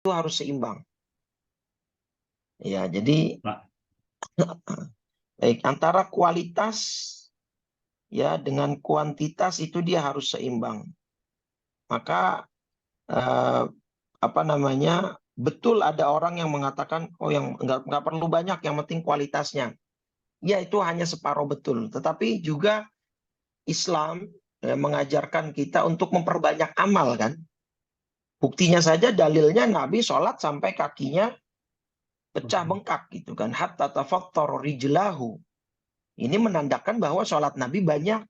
harus seimbang. Ya, jadi Pak. baik antara kualitas ya dengan kuantitas itu dia harus seimbang. Maka apa namanya? Betul ada orang yang mengatakan oh yang nggak perlu banyak, yang penting kualitasnya. Ya itu hanya separuh betul. Tetapi juga Islam mengajarkan kita untuk memperbanyak amal kan. Buktinya saja dalilnya Nabi sholat sampai kakinya pecah bengkak gitu kan. Hatta tafattar rijlahu. Ini menandakan bahwa sholat Nabi banyak.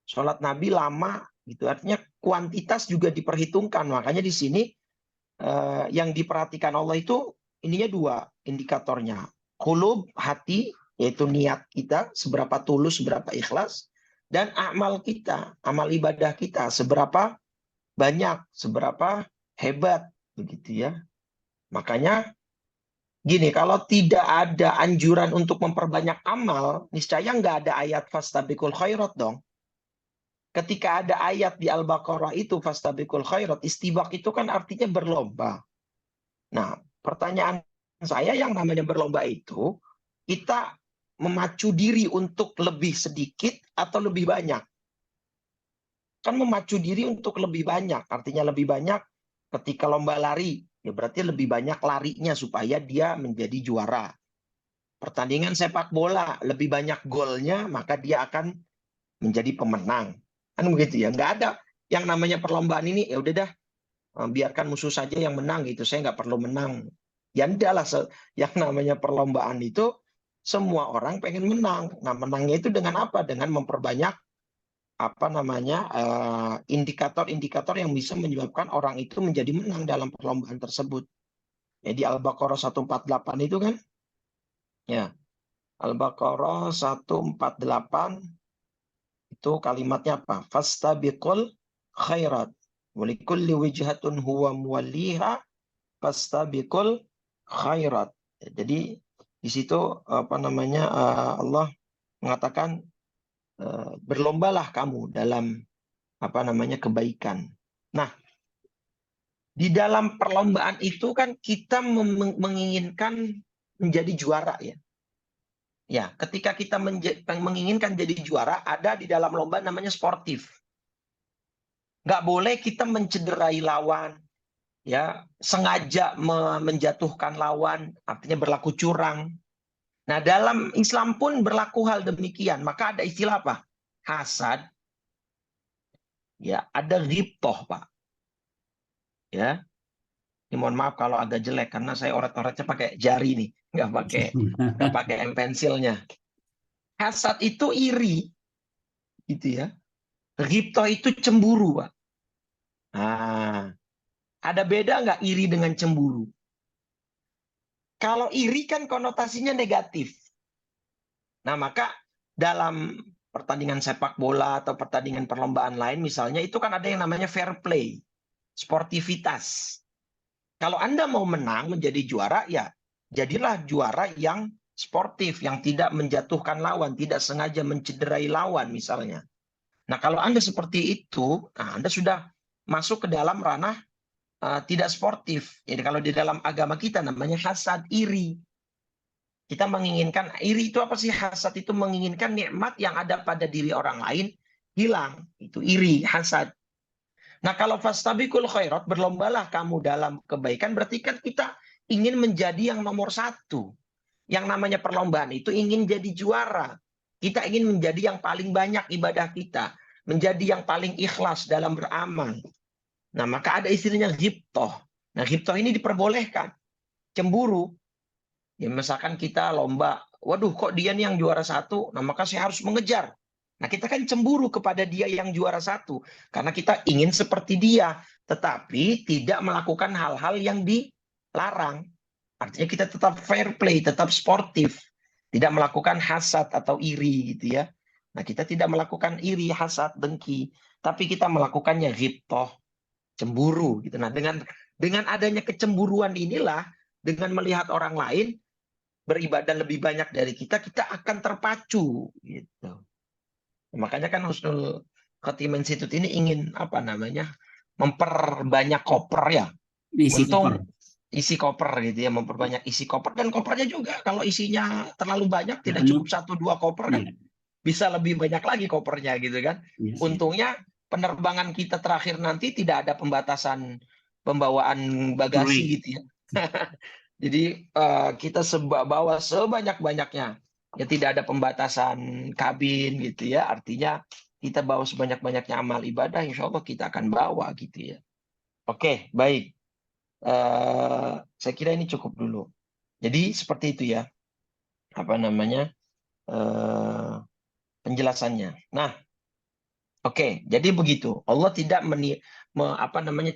Sholat Nabi lama gitu. Artinya kuantitas juga diperhitungkan. Makanya di sini yang diperhatikan Allah itu ininya dua indikatornya. Qulub, hati, yaitu niat kita, seberapa tulus, seberapa ikhlas. Dan amal kita, amal ibadah kita, seberapa banyak, seberapa hebat. Begitu ya. Makanya gini, kalau tidak ada anjuran untuk memperbanyak amal, niscaya nggak ada ayat fastabiqul khairat dong. Ketika ada ayat di Al-Baqarah itu fastabiqul khairat, istibaq itu kan artinya berlomba. Nah, pertanyaan saya yang namanya berlomba itu, kita memacu diri untuk lebih sedikit atau lebih banyak? Kan memacu diri untuk lebih banyak, artinya lebih banyak ketika lomba lari, ya berarti lebih banyak larinya supaya dia menjadi juara. Pertandingan sepak bola, lebih banyak golnya, maka dia akan menjadi pemenang. Kan begitu ya, nggak ada yang namanya perlombaan ini, ya udah dah, biarkan musuh saja yang menang gitu, saya nggak perlu menang. Ya enggak lah, yang namanya perlombaan itu semua orang pengen menang. Nah, menangnya itu dengan apa? Dengan memperbanyak apa namanya indikator-indikator yang bisa menyebabkan orang itu menjadi menang dalam perlombaan tersebut. Jadi Al-Baqarah 148 itu kan, ya Al-Baqarah 148 itu kalimatnya apa? Fastabiqul khairat. Walikulli wijhatun huwa muwalliha fastabiqul khairat. Jadi di situ apa namanya Allah mengatakan berlombalah kamu dalam apa namanya kebaikan. Nah, di dalam perlombaan itu kan kita menginginkan menjadi juara ya. Ya, ketika kita menginginkan jadi juara, ada di dalam lomba namanya sportif. Nggak boleh kita mencederai lawan, ya, sengaja menjatuhkan lawan, artinya berlaku curang. Nah, dalam Islam pun berlaku hal demikian. Maka ada istilah apa? Hasad. Ya, ada ghibthah, Pak. Ya, ini mohon maaf kalau agak jelek karena saya oret-oretnya pakai jari nih, nggak pakai pensilnya. Hasad itu iri, gitu ya. Ghibthah itu cemburu, Pak. Nah, ada beda nggak iri dengan cemburu? Kalau iri kan konotasinya negatif. Nah, maka dalam pertandingan sepak bola atau pertandingan perlombaan lain misalnya, itu kan ada yang namanya fair play, sportivitas. Kalau Anda mau menang menjadi juara, ya jadilah juara yang sportif, yang tidak menjatuhkan lawan, tidak sengaja mencederai lawan misalnya. Nah, kalau Anda seperti itu, nah Anda sudah masuk ke dalam ranah tidak sportif. Jadi kalau di dalam agama kita namanya hasad, iri. Kita menginginkan, iri itu apa sih? Hasad itu menginginkan nikmat yang ada pada diri orang lain hilang. Itu iri, hasad. Nah, kalau fastabiqul khairat, berlombalah kamu dalam kebaikan, berarti kan kita ingin menjadi yang nomor satu. Yang namanya perlombaan itu ingin jadi juara. Kita ingin menjadi yang paling banyak ibadah kita. Menjadi yang paling ikhlas dalam beramal. Nah, maka ada istilahnya ghibthah. Nah, ghibthah ini diperbolehkan. Cemburu. Ya, misalkan kita lomba, waduh kok dia nih yang juara satu, nah maka saya harus mengejar. Nah, kita kan cemburu kepada dia yang juara satu, karena kita ingin seperti dia, tetapi tidak melakukan hal-hal yang dilarang. Artinya kita tetap fair play, tetap sportif, tidak melakukan hasad atau iri gitu ya. Nah, kita tidak melakukan iri, hasad, dengki, tapi kita melakukannya ghibthah, cemburu gitu. Nah, dengan adanya kecemburuan inilah, dengan melihat orang lain beribadah lebih banyak dari kita, kita akan terpacu gitu. Makanya kan Husnul Khotimah Institute ini ingin apa namanya? Memperbanyak koper ya. Isi Untung koper. isi koper gitu ya, memperbanyak isi koper, dan kopernya juga kalau isinya terlalu banyak, Nggak tidak penuh. cukup 1-2 koper kan, Iya, bisa lebih banyak lagi kopernya gitu kan. iya sih. Untungnya penerbangan kita terakhir nanti tidak ada pembatasan pembawaan Touring. bagasi gitu ya. Jadi kita bawa sebanyak-banyaknya. Ya tidak ada pembatasan kabin gitu ya. Artinya kita bawa sebanyak-banyaknya amal ibadah, insya Allah kita akan bawa gitu ya. Oke, baik. Saya kira ini cukup dulu. Jadi seperti itu ya, apa namanya, penjelasannya. Nah, oke, jadi begitu. Allah tidak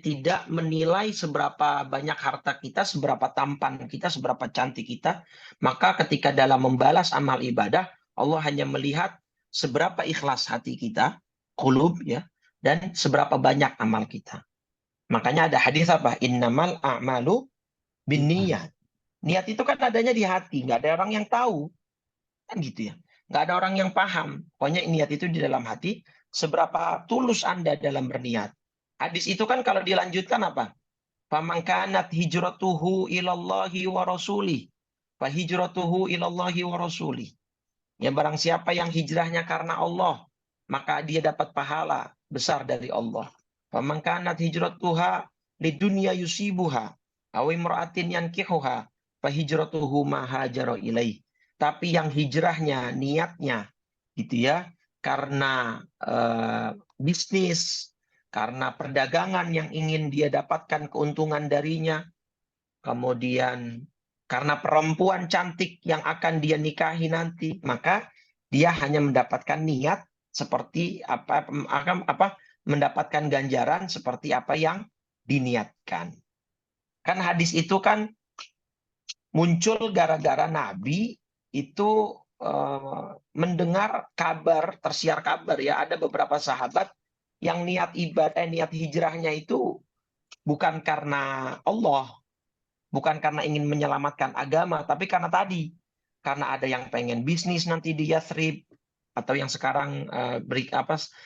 tidak menilai seberapa banyak harta kita, seberapa tampan kita, seberapa cantik kita. Maka ketika dalam membalas amal ibadah, Allah hanya melihat seberapa ikhlas hati kita, qulub ya, dan seberapa banyak amal kita. Makanya ada hadis apa? Innamal a'malu binniyat. Niat itu kan adanya di hati, nggak ada orang yang tahu. Kan gitu ya. Nggak ada orang yang paham. Pokoknya niat itu di dalam hati, seberapa tulus Anda dalam berniat. Hadis itu kan kalau dilanjutkan apa? Faman kanat hijratuhu ilallahi wa rasulih. Fa hijratuhu ilallahi wa rasulih. Ya barang siapa yang hijrahnya karena Allah, maka dia dapat pahala besar dari Allah. Faman kanat hijratuha lidunya yusibuha aw imra'atin yankihuha fa hijratuhu ma hajara ilaih. Tapi yang hijrahnya niatnya gitu ya, karena bisnis, karena perdagangan yang ingin dia dapatkan keuntungan darinya, kemudian karena perempuan cantik yang akan dia nikahi nanti, maka dia hanya mendapatkan niat seperti mendapatkan ganjaran seperti apa yang diniatkan. Kan hadis itu kan muncul gara-gara Nabi itu mendengar kabar, tersiar kabar ya, ada beberapa sahabat yang niat ibadah, niat hijrahnya itu bukan karena Allah, bukan karena ingin menyelamatkan agama, tapi karena tadi, karena ada yang pengen bisnis nanti di Yathrib, atau yang sekarang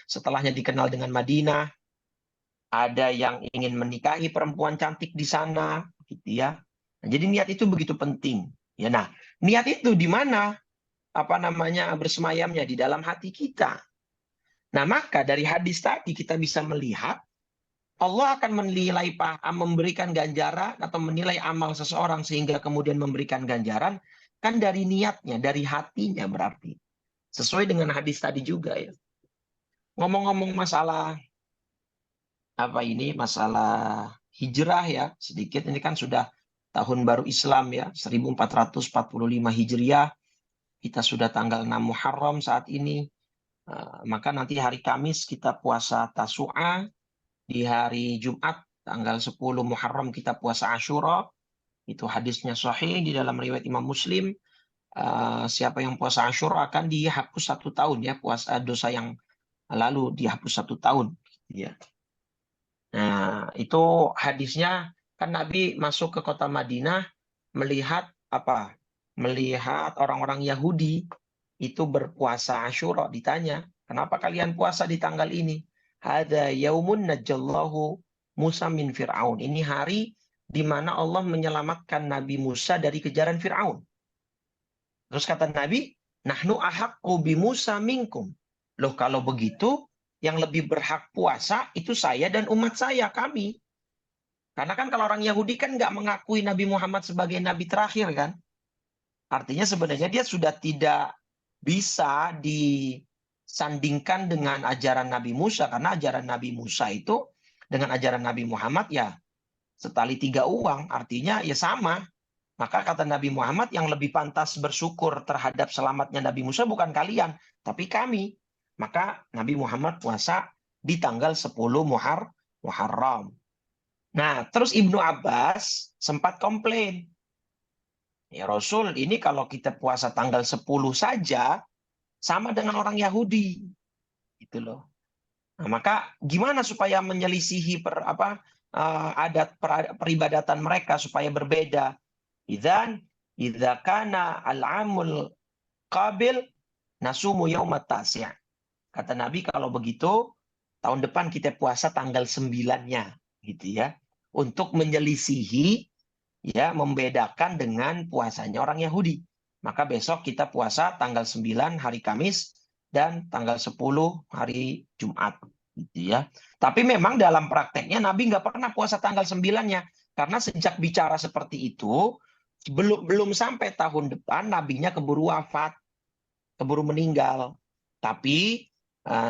setelahnya dikenal dengan Madinah, ada yang ingin menikahi perempuan cantik di sana, gitu ya. Nah, jadi niat itu begitu penting. Ya, nah, niat itu di mana bersemayamnya di dalam hati kita. Nah, maka dari hadis tadi kita bisa melihat Allah akan menilai memberikan ganjaran atau menilai amal seseorang sehingga kemudian memberikan ganjaran kan dari niatnya, dari hatinya berarti. Sesuai dengan hadis tadi juga ya. Ngomong-ngomong masalah masalah hijrah ya, sedikit ini kan sudah tahun baru Islam ya, 1445 Hijriah. Kita sudah tanggal 6 Muharram saat ini. Maka nanti hari Kamis kita puasa Tasu'a, di hari Jumat tanggal 10 Muharram kita puasa Asyura. Itu hadisnya sahih di dalam riwayat Imam Muslim. Siapa yang puasa Asyura akan dihapus 1 tahun ya, puasa dosa yang lalu dihapus 1 tahun. Ya. Nah itu hadisnya kan Nabi masuk ke kota Madinah melihat apa? Melihat orang-orang Yahudi itu berpuasa Asyura. Ditanya, kenapa kalian puasa di tanggal ini? Hada yaumun najallahu Musa min Fir'aun. Ini hari di mana Allah menyelamatkan Nabi Musa dari kejaran Fir'aun. Terus kata Nabi, nahnu ahaqqu bi Musa minkum. Loh kalau begitu, yang lebih berhak puasa itu saya dan umat saya, kami. Karena kan kalau orang Yahudi kan nggak mengakui Nabi Muhammad sebagai Nabi terakhir kan. Artinya sebenarnya dia sudah tidak bisa disandingkan dengan ajaran Nabi Musa. Karena ajaran Nabi Musa itu dengan ajaran Nabi Muhammad ya setali 3 uang. Artinya ya sama. Maka kata Nabi Muhammad yang lebih pantas bersyukur terhadap selamatnya Nabi Musa bukan kalian, tapi kami. Maka Nabi Muhammad puasa di tanggal 10 Muharram. Nah, terus Ibnu Abbas sempat komplain. Ya Rasul, ini kalau kita puasa tanggal 10 saja, sama dengan orang Yahudi. Gitu loh. Nah, maka gimana supaya menyelisihi adat peribadatan mereka supaya berbeda? Idza kana al-amul qabil nasumu yaumat tasya. Kata Nabi kalau begitu tahun depan kita puasa tanggal 9-nya gitu ya. Untuk menyelisihi ya membedakan dengan puasanya orang Yahudi. Maka besok kita puasa tanggal 9 hari Kamis dan tanggal 10 hari Jumat. Gitu ya. Tapi memang dalam prakteknya Nabi nggak pernah puasa tanggal 9-nya. Karena sejak bicara seperti itu, belum sampai tahun depan Nabinya keburu wafat, keburu meninggal. Tapi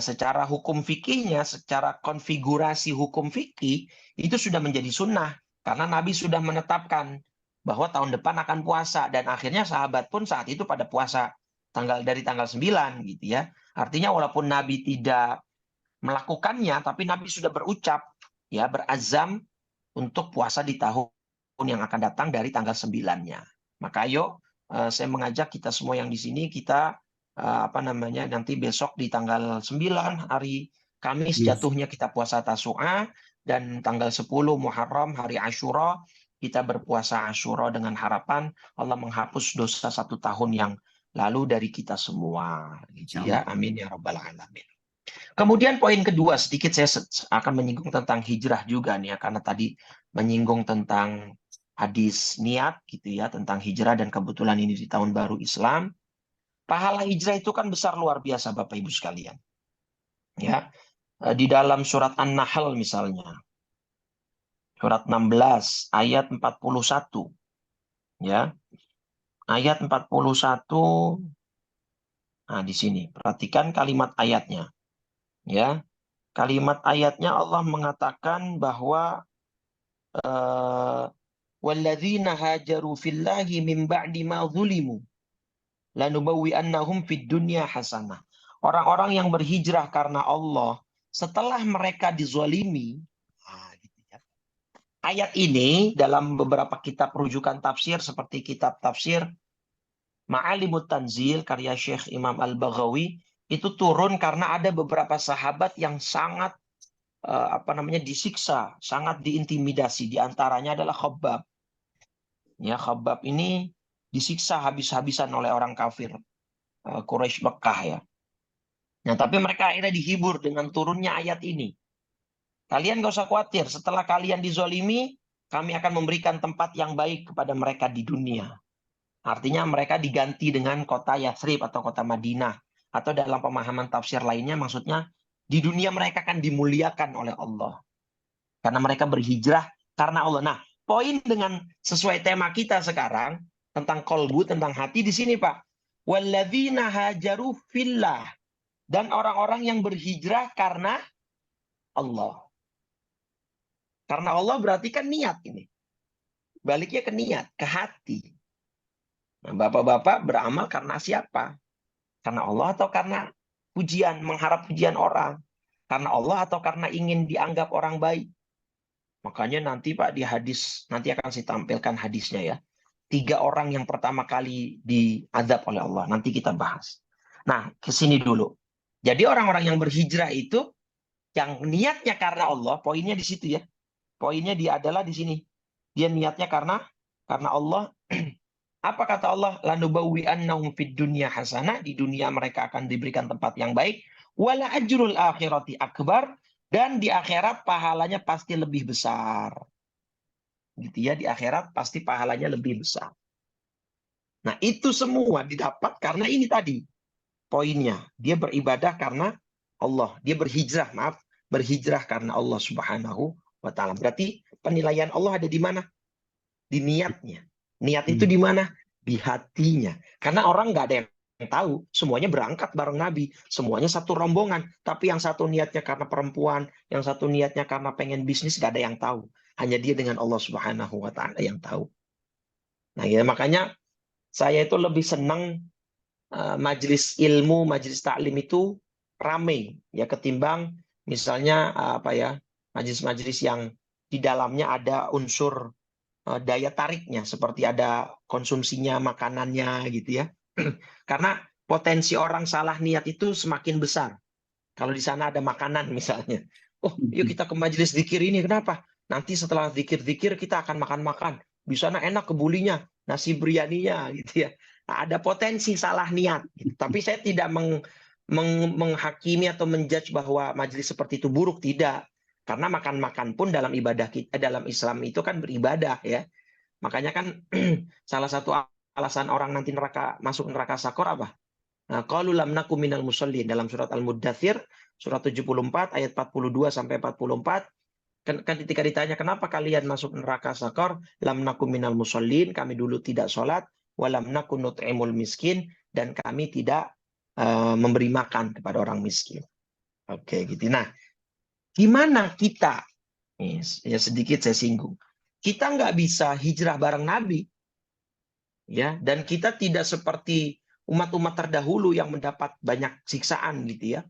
secara hukum fikihnya, secara konfigurasi hukum fikih, itu sudah menjadi sunnah. Karena Nabi sudah menetapkan bahwa tahun depan akan puasa. Dan akhirnya sahabat pun saat itu pada puasa dari tanggal 9 gitu ya. Artinya walaupun Nabi tidak melakukannya, tapi Nabi sudah berucap, ya berazam untuk puasa di tahun yang akan datang dari tanggal 9-nya. Maka ayo saya mengajak kita semua yang di sini, kita nanti besok di tanggal 9 hari Kamis Yes. jatuhnya kita puasa Tasu'a, dan tanggal 10 Muharram hari Asyura kita berpuasa Asyura dengan harapan Allah menghapus dosa 1 tahun yang lalu dari kita semua. Gitu Insya ya. Allah. Amin ya rabbal alamin. Kemudian poin kedua, sedikit saya akan menyinggung tentang hijrah juga nih ya, karena tadi menyinggung tentang hadis niat gitu ya, tentang hijrah, dan kebetulan ini di tahun baru Islam. Pahala hijrah itu kan besar luar biasa Bapak Ibu sekalian. Ya, di dalam surat An-Nahl misalnya, surat 16 ayat 41, ya. Ayat 41, nah di sini perhatikan kalimat ayatnya, ya. Kalimat ayatnya Allah mengatakan bahwa walladzina hajaru fillahi min ba'di ma zulimu lanubawwi'annahum fid dunya hasanah. Orang-orang yang berhijrah karena Allah setelah mereka dizalimi. Gitu ya. Ayat ini dalam beberapa kitab rujukan tafsir seperti kitab tafsir Ma'alimut Tanzil karya Syekh Imam Al-Baghawi itu turun karena ada beberapa sahabat yang sangat disiksa, sangat diintimidasi. Di antaranya adalah Khabbab. Ya, Khabbab ini disiksa habis-habisan oleh orang kafir Quraisy Mekah ya. Nah, tapi mereka akhirnya dihibur dengan turunnya ayat ini. Kalian gak usah khawatir, setelah kalian dizolimi, kami akan memberikan tempat yang baik kepada mereka di dunia. Artinya mereka diganti dengan kota Yathrib atau kota Madinah. Atau dalam pemahaman tafsir lainnya maksudnya di dunia mereka akan dimuliakan oleh Allah. Karena mereka berhijrah karena Allah. Nah, poin dengan sesuai tema kita sekarang tentang kolbu, tentang hati di sini Pak. Walladzina hajaru fillah. Dan orang-orang yang berhijrah karena Allah. Karena Allah berarti kan niat ini. Baliknya ke niat, ke hati. Nah, bapak-bapak beramal karena siapa? Karena Allah atau karena pujian, mengharap pujian orang? Karena Allah atau karena ingin dianggap orang baik? Makanya nanti Pak di hadis, nanti akan saya tampilkan hadisnya ya. 3 orang yang pertama kali diazab oleh Allah. Nanti kita bahas. Nah, ke sini dulu. Jadi orang-orang yang berhijrah itu yang niatnya karena Allah, poinnya di situ ya. Poinnya dia adalah di sini. Dia niatnya karena Allah. Apa kata Allah? Lanubawwi'annahum fid dunya hasanah. Di dunia mereka akan diberikan tempat yang baik. Wala ajrul akhirati akbar. Dan di akhirat pahalanya pasti lebih besar. Gitu ya, di akhirat pasti pahalanya lebih besar. Nah, itu semua didapat karena ini tadi poinnya. Dia beribadah karena Allah. Dia berhijrah, berhijrah karena Allah Subhanahu wa taala. Berarti penilaian Allah ada di mana? Di niatnya. Niat itu di mana? Di hatinya. Karena orang nggak ada yang tahu. Semuanya berangkat bareng Nabi. Semuanya satu rombongan. Tapi yang satu niatnya karena perempuan, yang satu niatnya karena pengen bisnis, nggak ada yang tahu. Hanya dia dengan Allah Subhanahu wa taala yang tahu. Nah, ya makanya saya itu lebih senang majelis ilmu, majelis taklim itu ramai ya ketimbang misalnya majelis-majelis yang di dalamnya ada unsur daya tariknya seperti ada konsumsinya, makanannya gitu ya. Karena potensi orang salah niat itu semakin besar. Kalau di sana ada makanan misalnya. Oh, yuk kita ke majelis zikir ini. Kenapa? Nanti setelah zikir-zikir kita akan makan-makan. Di sana enak kebulinya, nasi biryaninya gitu ya. Nah, ada potensi salah niat. Gitu. Tapi saya tidak menghakimi atau menjudge bahwa majelis seperti itu buruk, tidak. Karena makan-makan pun dalam ibadah kita, dalam Islam itu kan beribadah ya. Makanya kan salah satu alasan orang nanti masuk neraka sakor apa? Nah, qalu lam nakum minal musallin dalam surat Al-Muddatsir surat 74 ayat 42 sampai 44. Kan ketika ditanya kenapa kalian masuk neraka sakor, lam nakum minal musallin, kami dulu tidak sholat, walam nakun nut'imul miskin, dan kami tidak memberi makan kepada orang miskin. Oke, gitu. Nah, gimana kita? Ya sedikit saya singgung. Kita nggak bisa hijrah bareng Nabi, ya, dan kita tidak seperti umat-umat terdahulu yang mendapat banyak siksaan, gitu ya.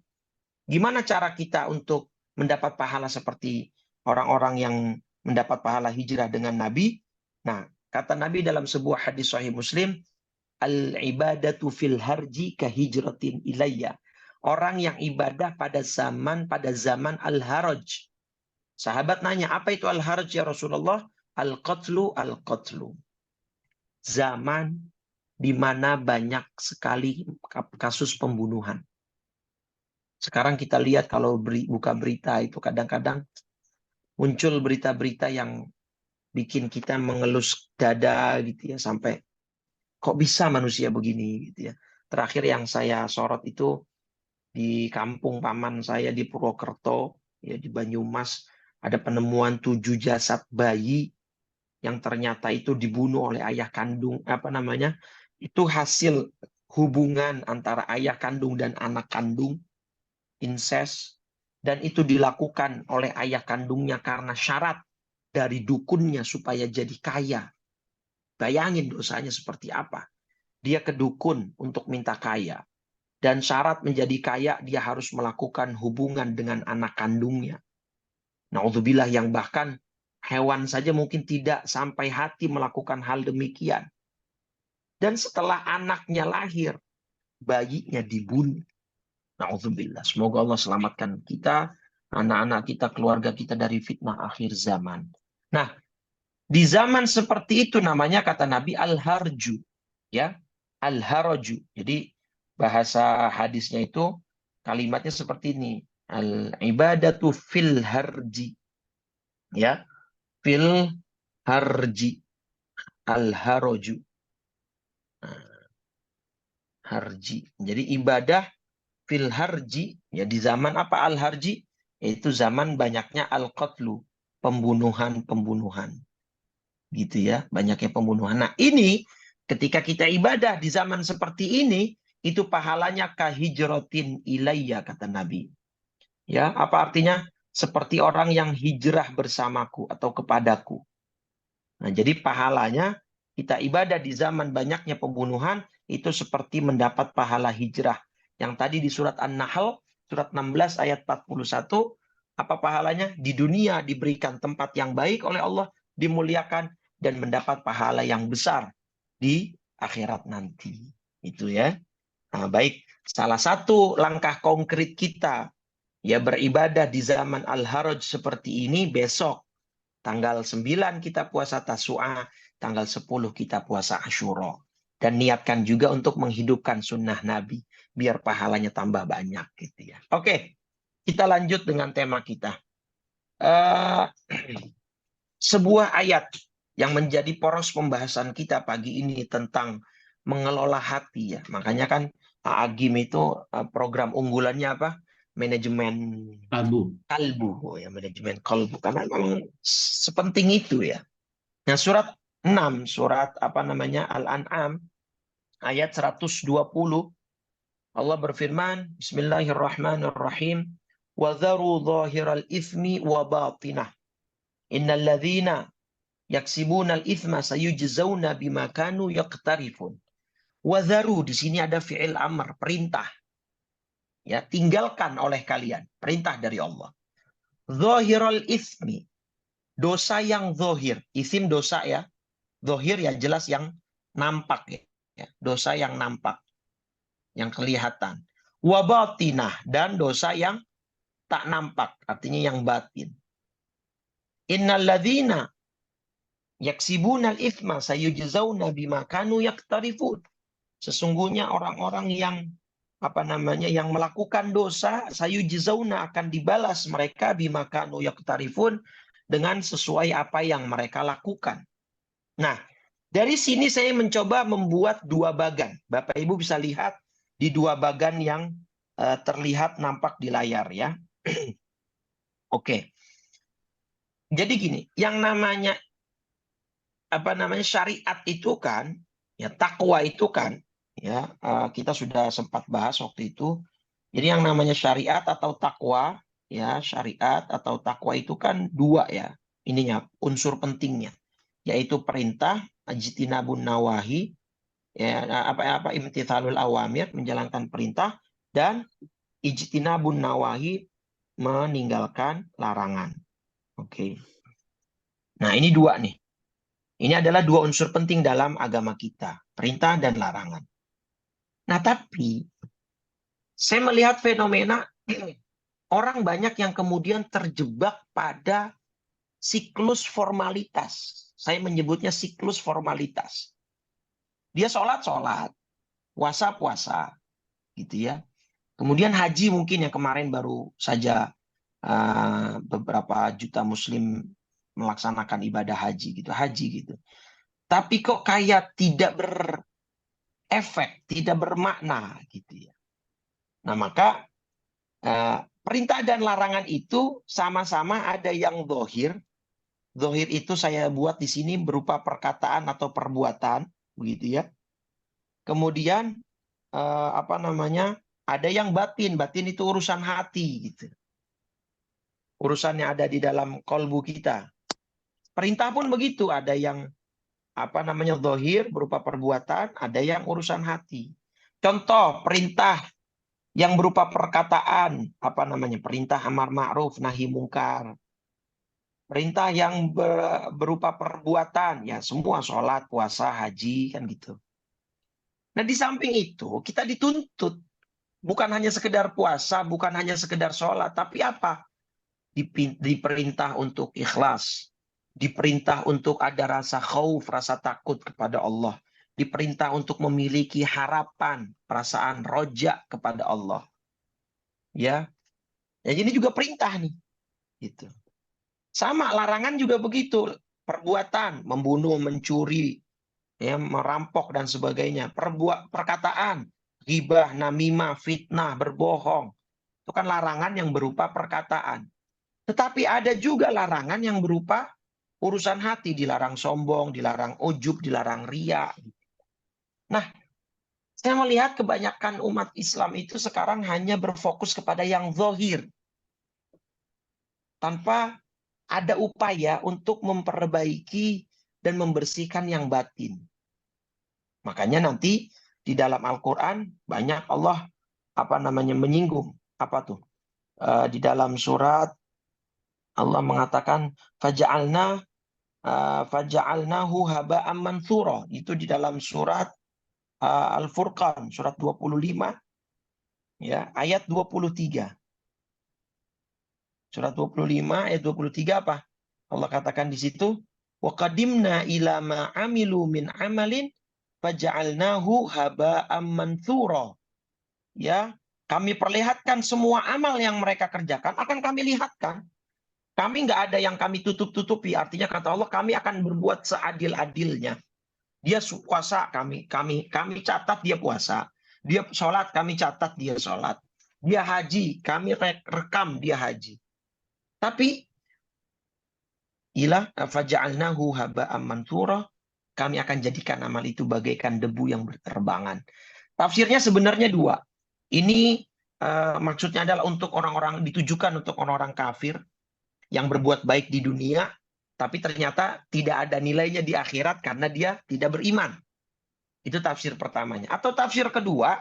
Gimana cara kita untuk mendapat pahala seperti orang-orang yang mendapat pahala hijrah dengan Nabi? Nah, kata Nabi dalam sebuah hadis Sahih Muslim, al-ibadatu fil harji kahijratin ilayya. Orang yang ibadah pada zaman al-haraj. Sahabat nanya, apa itu al-haraj ya Rasulullah? Al-qatlu, al-qatlu. Zaman di mana banyak sekali kasus pembunuhan. Sekarang kita lihat kalau buka berita itu kadang-kadang muncul berita-berita yang bikin kita mengelus dada gitu ya, sampai kok bisa manusia begini gitu ya. Terakhir yang saya sorot itu di kampung paman saya di Purwokerto ya, di Banyumas, ada penemuan 7 jasad bayi yang ternyata itu dibunuh oleh ayah kandung, itu hasil hubungan antara ayah kandung dan anak kandung, incest, dan itu dilakukan oleh ayah kandungnya karena syarat dari dukunnya supaya jadi kaya. Bayangin dosanya seperti apa. Dia ke dukun untuk minta kaya. Dan syarat menjadi kaya dia harus melakukan hubungan dengan anak kandungnya. Na'udzubillah, yang bahkan hewan saja mungkin tidak sampai hati melakukan hal demikian. Dan setelah anaknya lahir, bayinya dibunuh. Na'udzubillah. Semoga Allah selamatkan kita, anak-anak kita, keluarga kita dari fitnah akhir zaman. Nah, di zaman seperti itu namanya kata Nabi al-harju. Ya, al-haraju. Jadi bahasa hadisnya itu kalimatnya seperti ini. Al-ibadatu fil harji. Ya, fil harji. Al-haraju. Harji. Jadi ibadah fil harji, ya di zaman apa al-harji? Yaitu zaman banyaknya al-qatlu, pembunuhan-pembunuhan. Gitu ya, banyaknya pembunuhan. Nah, ini ketika kita ibadah di zaman seperti ini, itu pahalanya kahijrotin ilayya, kata Nabi. Ya, apa artinya? Seperti orang yang hijrah bersamaku atau kepadaku. Nah, jadi pahalanya kita ibadah di zaman banyaknya pembunuhan itu seperti mendapat pahala hijrah. Yang tadi di surat An-Nahl, surat 16 ayat 41, apa pahalanya? Di dunia diberikan tempat yang baik oleh Allah, dimuliakan, dan mendapat pahala yang besar di akhirat nanti. Itu ya. Nah, baik, salah satu langkah konkret kita ya beribadah di zaman Al-Haraj seperti ini, besok tanggal 9 kita puasa Tasu'a, tanggal 10 kita puasa Asyura. Dan niatkan juga untuk menghidupkan sunnah Nabi, biar pahalanya tambah banyak gitu ya. Oke, kita lanjut dengan tema kita. Sebuah ayat yang menjadi poros pembahasan kita pagi ini tentang mengelola hati ya. Makanya kan Pak Agim itu program unggulannya apa? Manajemen kalbu. Oh ya, manajemen kalbu. Karena memang sepenting itu ya. Nah, surat 6, surat Al-An'am ayat 120, Allah berfirman, Bismillahirrahmanirrahim, wa dharu dhahiral ithmi wa batinah. Innal ladzina yaksibunal ithma sayujzauna bima kanu yaqtarifun. Wa dharu, di sini ada fi'il amr, perintah. Ya, tinggalkan oleh kalian, perintah dari Allah. Dhahiral ithmi, dosa yang zohir. Isim dosa ya. Zohir ya jelas yang nampak ya. Dosa yang nampak, yang kelihatan. Wabatinah, dan dosa yang tak nampak, artinya yang batin. Innalladzina yaksibunal ithma sayujzauna bima kanu yaktarifun. Sesungguhnya orang-orang yang yang melakukan dosa, sayujzauna, akan dibalas mereka bima kanu yaktarifun, dengan sesuai apa yang mereka lakukan. Nah, dari sini saya mencoba membuat dua bagan. Bapak Ibu bisa lihat di dua bagan yang terlihat nampak di layar ya. Oke. Jadi gini, yang namanya syariat itu kan, ya takwa itu kan, ya kita sudah sempat bahas waktu itu. Jadi yang namanya syariat atau takwa, ya syariat atau takwa itu kan dua ya, ininya unsur pentingnya, yaitu perintah, ijtinabun nawahi, ya apa imtithalul awamir, menjalankan perintah, dan ijtinabun nawahi, meninggalkan larangan. Oke. Nah, ini dua nih. Ini adalah dua unsur penting dalam agama kita, perintah dan larangan. Nah, tapi saya melihat fenomena orang banyak yang kemudian terjebak pada siklus formalitas. Saya menyebutnya siklus formalitas. Dia sholat, puasa, gitu ya. Kemudian haji mungkin yang kemarin baru saja beberapa juta muslim melaksanakan ibadah haji gitu. Tapi kok kayak tidak berefek, tidak bermakna gitu ya. Nah, maka perintah dan larangan itu sama-sama ada yang zahir. Zahir itu saya buat di sini berupa perkataan atau perbuatan, begitu ya. Kemudian ada yang batin. Batin itu urusan hati gitu. Urusannya ada di dalam kolbu kita. Perintah pun begitu, ada yang zahir berupa perbuatan, ada yang urusan hati. Contoh perintah yang berupa perkataan, perintah amar ma'ruf nahi mungkar. Perintah yang berupa perbuatan, ya semua sholat, puasa, haji, kan gitu. Nah, di samping itu kita dituntut bukan hanya sekedar puasa, bukan hanya sekedar sholat, tapi apa? Diperintah untuk ikhlas, diperintah untuk ada rasa khauf, rasa takut kepada Allah, diperintah untuk memiliki harapan, perasaan roja kepada Allah. Ya, ini juga perintah nih, gitu. Sama larangan juga begitu, perbuatan, membunuh, mencuri, ya, merampok dan sebagainya, perkataan, ghibah, namimah, fitnah, berbohong, itu kan larangan yang berupa perkataan. Tetapi ada juga larangan yang berupa urusan hati, dilarang sombong, dilarang ujub, dilarang ria. Nah, saya melihat kebanyakan umat Islam itu sekarang hanya berfokus kepada yang zahir, tanpa ada upaya untuk memperbaiki dan membersihkan yang batin. Makanya nanti di dalam Al-Quran banyak Allah menyinggung di dalam surat Allah mengatakan faja'alnahu haba'an manthura. Itu di dalam surat Al-Furqan, surat 25, ya, ayat 23. Surat 25 ayat 23 apa? Allah katakan di situ, wa qadimna ila ma amilu min amalin faja'alnahu haba'an manthura. Ya, kami perlihatkan semua amal yang mereka kerjakan akan kami lihatkan. Kami nggak ada yang kami tutup-tutupi. Artinya kata Allah, kami akan berbuat seadil-adilnya. Dia puasa, kami catat dia puasa. Dia sholat, kami catat dia sholat. Dia haji, kami rekam dia haji. Tapi faja'alnahu haba'an manthura, kami akan jadikan amal itu bagaikan debu yang berterbangan. Tafsirnya sebenarnya dua. Ini maksudnya adalah untuk orang-orang, ditujukan untuk orang-orang kafir yang berbuat baik di dunia, tapi ternyata tidak ada nilainya di akhirat karena dia tidak beriman. Itu tafsir pertamanya. Atau tafsir kedua,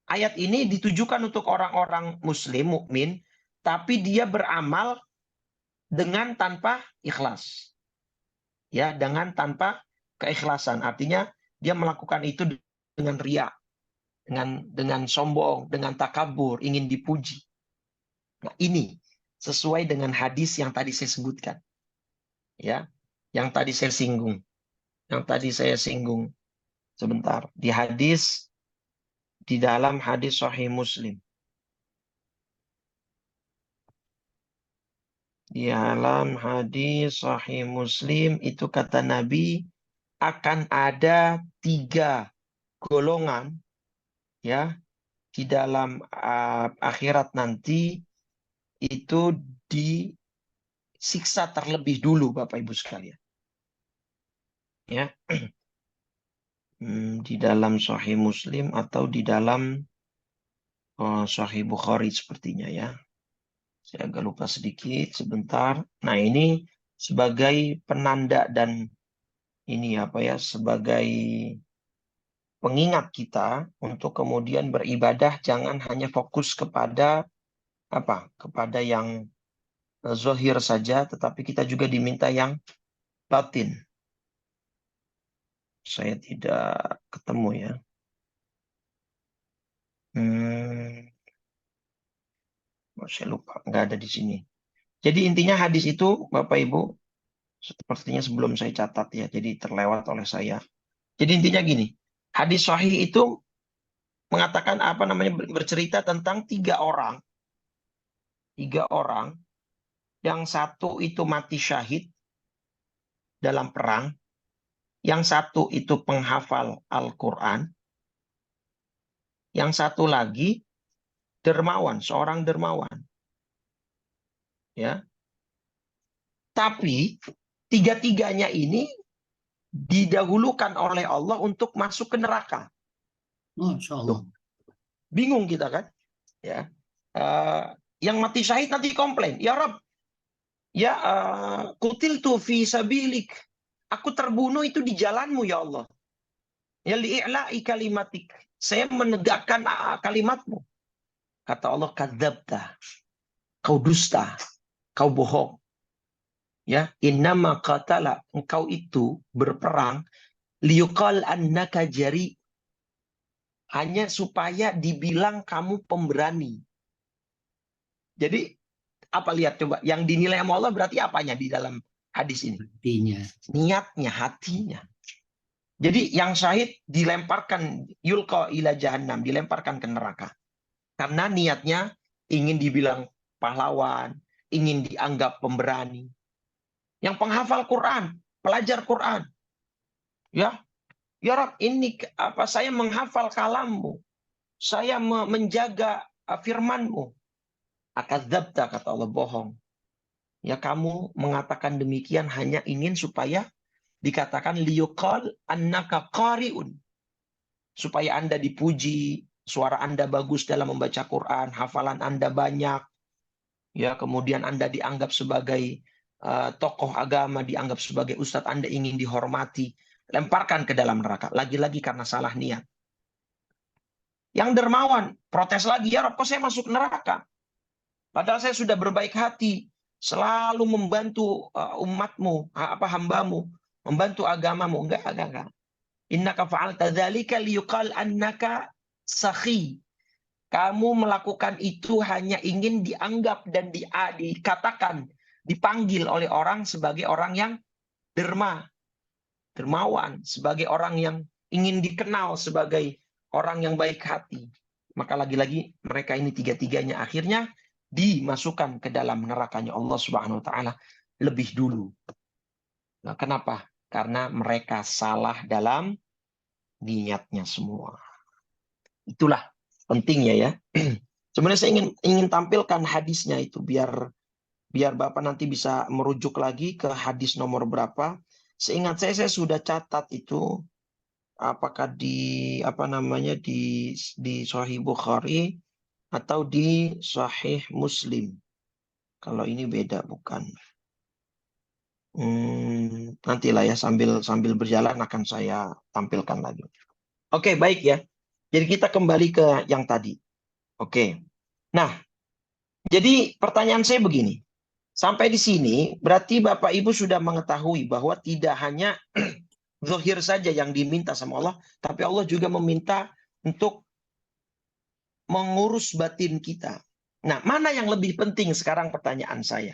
ayat ini ditujukan untuk orang-orang muslim, mukmin, tapi dia beramal dengan tanpa ikhlas. Ya, dengan tanpa keikhlasan. Artinya dia melakukan itu dengan riya, dengan sombong, dengan takabur, ingin dipuji. Nah, ini sesuai dengan hadis yang tadi saya sebutkan. Ya, yang tadi saya singgung. Yang tadi saya singgung sebentar. Di dalam hadis Sahih Muslim. Di dalam hadis Sahih Muslim itu kata Nabi, akan ada 3 golongan ya di dalam akhirat nanti itu disiksa terlebih dulu Bapak Ibu sekalian. Ya, di dalam Sahih Muslim atau di dalam Sahih Bukhari sepertinya ya. Saya agak lupa sedikit sebentar. Nah, ini sebagai penanda dan ini apa ya, sebagai pengingat kita untuk kemudian beribadah jangan hanya fokus kepada apa? Kepada yang zahir saja, tetapi kita juga diminta yang batin. Saya tidak ketemu ya. Saya lupa, nggak ada di sini. Jadi intinya hadis itu, Bapak Ibu, sepertinya sebelum saya catat ya, jadi terlewat oleh saya. Jadi intinya gini, hadis sahih itu mengatakan apa namanya bercerita tentang 3 orang, yang satu itu mati syahid dalam perang, yang satu itu penghafal Al-Quran, yang satu lagi dermawan, seorang dermawan. Ya, tapi 3-tiganya ini didahulukan oleh Allah untuk masuk ke neraka. Masya Allah. Bingung kita kan? Ya, yang mati syahid nanti komplain, ya Rob, ya kutiltu fi sabilik, aku terbunuh itu di jalanmu ya Allah. Ya li'i'la'i kalimatik, saya menegakkan kalimatmu. Kata Allah, kadzabta, kau dusta, kau bohong. Ya, innama qatala, engkau itu berperang liyuqal annaka jari, hanya supaya dibilang kamu pemberani. Jadi apa, lihat coba, yang dinilai sama Allah berarti apanya di dalam hadis ini? Hatinya. Niatnya, hatinya. Jadi yang syahid dilemparkan yulqa ila jahannam, dilemparkan ke neraka. Karena niatnya ingin dibilang pahlawan, ingin dianggap pemberani. Yang penghafal Quran, pelajar Quran. Ya, ya Rab, ini apa, saya menghafal kalammu. Saya menjaga firmanmu. Akadzabta, kata Allah, bohong. Ya, kamu mengatakan demikian hanya ingin supaya dikatakan liyuqal annaka qari'un, supaya Anda dipuji, suara Anda bagus dalam membaca Quran, hafalan Anda banyak, ya, kemudian Anda dianggap sebagai tokoh agama, dianggap sebagai ustadz, Anda ingin dihormati, lemparkan ke dalam neraka. Lagi-lagi karena salah niat. Yang dermawan protes lagi, ya Rabb, kok saya masuk neraka? Padahal saya sudah berbaik hati, selalu membantu umatmu, hambamu, membantu agamamu. Enggak. Innaka fa'alta dzalika liyuqal annaka sakhi. Kamu melakukan itu hanya ingin dianggap dan dikatakan, dipanggil oleh orang sebagai orang yang dermawan, sebagai orang yang ingin dikenal sebagai orang yang baik hati. Maka lagi-lagi mereka ini 3-tiganya akhirnya dimasukkan ke dalam nerakanya Allah Subhanahu wa taala lebih dulu. Nah, kenapa? Karena mereka salah dalam niatnya semua. Itulah pentingnya ya. Sebenarnya saya ingin tampilkan hadisnya itu biar Bapak nanti bisa merujuk lagi ke hadis nomor berapa. Seingat saya sudah catat itu, apakah di apa namanya di Sahih Bukhari atau di Sahih Muslim. Kalau ini beda bukan. Nantilah ya, sambil berjalan akan saya tampilkan lagi. Oke, baik ya. Jadi kita kembali ke yang tadi. Oke. Nah, jadi pertanyaan saya begini. Sampai di sini berarti Bapak Ibu sudah mengetahui bahwa tidak hanya zahir saja yang diminta sama Allah, tapi Allah juga meminta untuk mengurus batin kita. Nah, mana yang lebih penting sekarang, pertanyaan saya?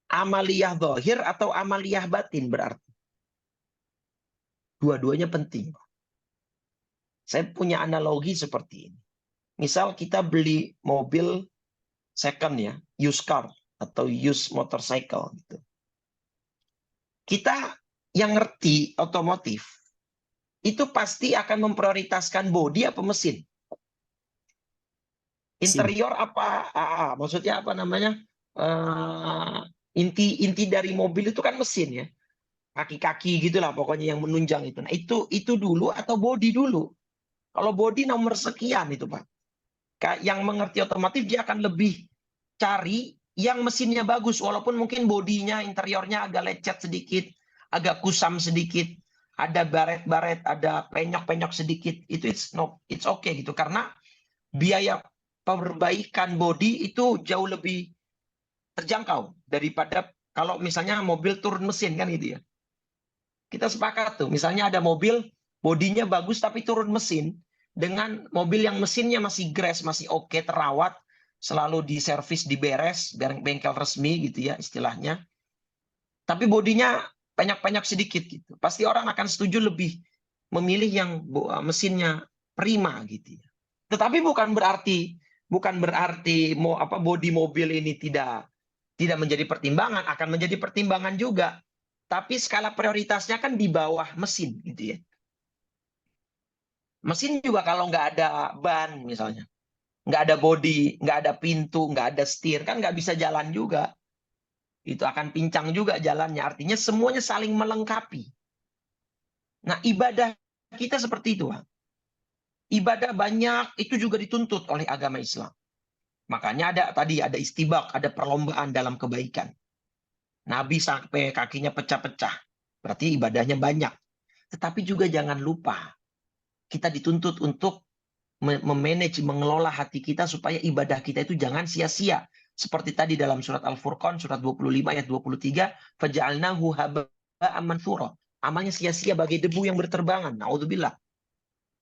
Amaliyah zahir atau amaliyah batin berarti? Dua-duanya penting. Saya punya analogi seperti ini. Misal kita beli mobil second ya, used car atau used motorcycle gitu. Kita yang ngerti otomotif itu pasti akan memprioritaskan bodi apa mesin. Interior apa? Maksudnya apa namanya? Inti dari mobil itu kan mesin ya, kaki-kaki gitulah pokoknya yang menunjang itu. Nah itu dulu atau bodi dulu? Kalau bodi nomor sekian itu Pak. Yang mengerti otomotif dia akan lebih cari yang mesinnya bagus, walaupun mungkin bodinya, interiornya agak lecet sedikit, agak kusam sedikit, ada baret-baret, ada penyok-penyok sedikit. Itu it's okay gitu, karena biaya perbaikan bodi itu jauh lebih terjangkau daripada kalau misalnya mobil turun mesin kan gitu ya. Kita sepakat tuh, misalnya ada mobil bodinya bagus tapi turun mesin, dengan mobil yang mesinnya masih grass, masih oke, terawat, selalu diservis, diberes, bengkel resmi gitu ya istilahnya. Tapi bodinya banyak-banyak sedikit gitu. Pasti orang akan setuju lebih memilih yang mesinnya prima gitu ya. Tetapi bukan berarti bodi mobil ini tidak menjadi pertimbangan, akan menjadi pertimbangan juga. Tapi skala prioritasnya kan di bawah mesin gitu ya. Mesin juga kalau nggak ada ban misalnya, nggak ada bodi, nggak ada pintu, nggak ada setir, kan nggak bisa jalan juga. Itu akan pincang juga jalannya. Artinya semuanya saling melengkapi. Nah, ibadah kita seperti itu. Ibadah banyak itu juga dituntut oleh agama Islam. Makanya ada istibak, ada perlombaan dalam kebaikan. Nabi sampai kakinya pecah-pecah. Berarti ibadahnya banyak. Tetapi juga jangan lupa, kita dituntut untuk memanage, mengelola hati kita supaya ibadah kita itu jangan sia-sia. Seperti tadi dalam surat Al-Furqan, surat 25 ayat 23, faja'alnahu haba'an manthura. Amalnya sia-sia bagai debu yang berterbangan. Naudzubillah.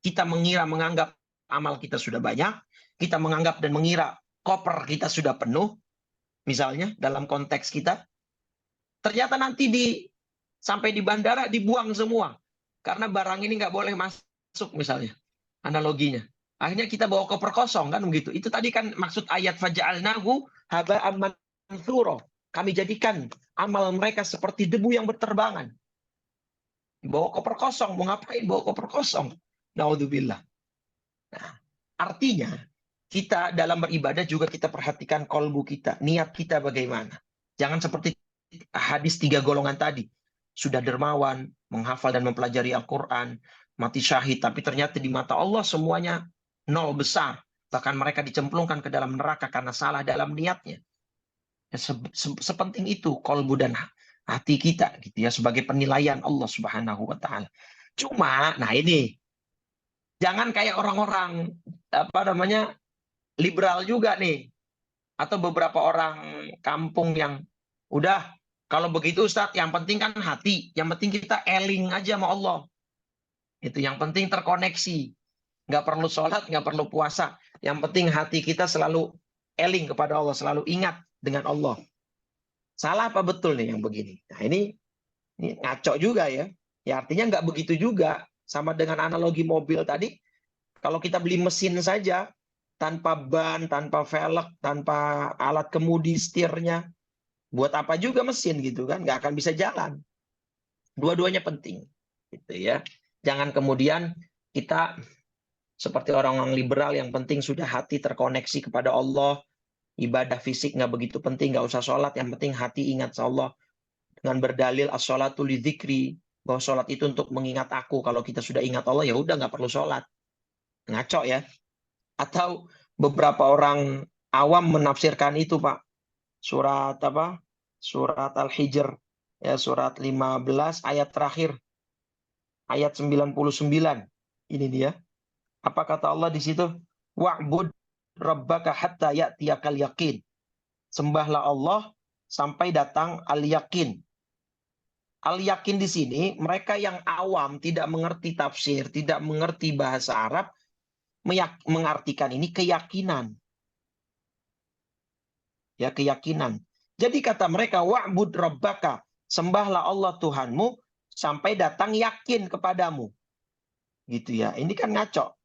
Kita menganggap amal kita sudah banyak, kita menganggap dan mengira koper kita sudah penuh, misalnya dalam konteks kita, ternyata nanti sampai di bandara dibuang semua. Karena barang ini nggak boleh masuk misalnya. Analoginya. Akhirnya kita bawa koper kosong kan begitu. Itu tadi kan maksud ayat faja'alnahu haba'an manthura. Kami jadikan amal mereka seperti debu yang berterbangan. Bawa koper kosong, mau ngapain bawa koper kosong? Naudzubillah. Nah, artinya kita dalam beribadah juga kita perhatikan kolbu kita, niat kita bagaimana. Jangan seperti hadis 3 golongan tadi. Sudah dermawan, menghafal dan mempelajari Al-Quran, mati syahid, tapi ternyata di mata Allah semuanya nol besar. Bahkan mereka dicemplungkan ke dalam neraka karena salah dalam niatnya. Ya, sepenting itu kolbu dan hati kita gitu ya, sebagai penilaian Allah Subhanahu wa taala. Cuma nah ini jangan kayak orang-orang liberal juga nih, atau beberapa orang kampung yang udah kalau begitu Ustadz, yang penting kan hati, yang penting kita eling aja sama Allah. Itu yang penting terkoneksi. Nggak perlu sholat, nggak perlu puasa. Yang penting hati kita selalu eling kepada Allah, selalu ingat dengan Allah. Salah apa betul nih yang begini? Nah ini ngaco juga ya. Ya artinya nggak begitu juga. Sama dengan analogi mobil tadi, kalau kita beli mesin saja, tanpa ban, tanpa velg, tanpa alat kemudi setirnya, buat apa juga mesin gitu kan? Nggak akan bisa jalan. Dua-duanya penting. Gitu ya. Jangan kemudian kita seperti orang-orang liberal yang penting sudah hati terkoneksi kepada Allah, ibadah fisik nggak begitu penting, nggak usah sholat, yang penting hati ingat Allah. Dengan berdalil as-sholatu lidzikri, bahwa sholat itu untuk mengingat aku. Kalau kita sudah ingat Allah, ya udah nggak perlu sholat. Ngaco ya. Atau beberapa orang awam menafsirkan itu Pak. Surat apa? Surat Al-Hijr. Ya, surat 15 ayat terakhir. Ayat 99. Ini dia. Apa kata Allah di situ? Wa'bud rabbaka hatta ya'tiyakal yaqin. Sembahlah Allah sampai datang al-yaqin. Al-yaqin di sini, mereka yang awam, tidak mengerti tafsir, tidak mengerti bahasa Arab, mengartikan ini keyakinan. Ya, keyakinan. Jadi kata mereka, wa'bud rabbaka, sembahlah Allah Tuhanmu sampai datang yakin kepadamu. Gitu ya. Ini kan ngaco.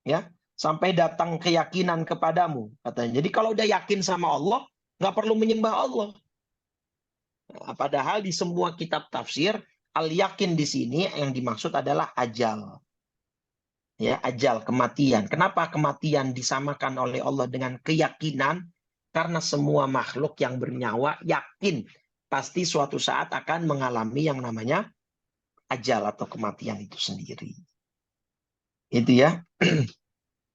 Ya, sampai datang keyakinan kepadamu katanya. Jadi kalau udah yakin sama Allah, nggak perlu menyembah Allah. Nah, padahal di semua kitab tafsir, al-yakin di sini yang dimaksud adalah ajal. Ya, ajal, kematian. Kenapa kematian disamakan oleh Allah dengan keyakinan? Karena semua makhluk yang bernyawa yakin pasti suatu saat akan mengalami yang namanya ajal atau kematian itu sendiri. Itu ya.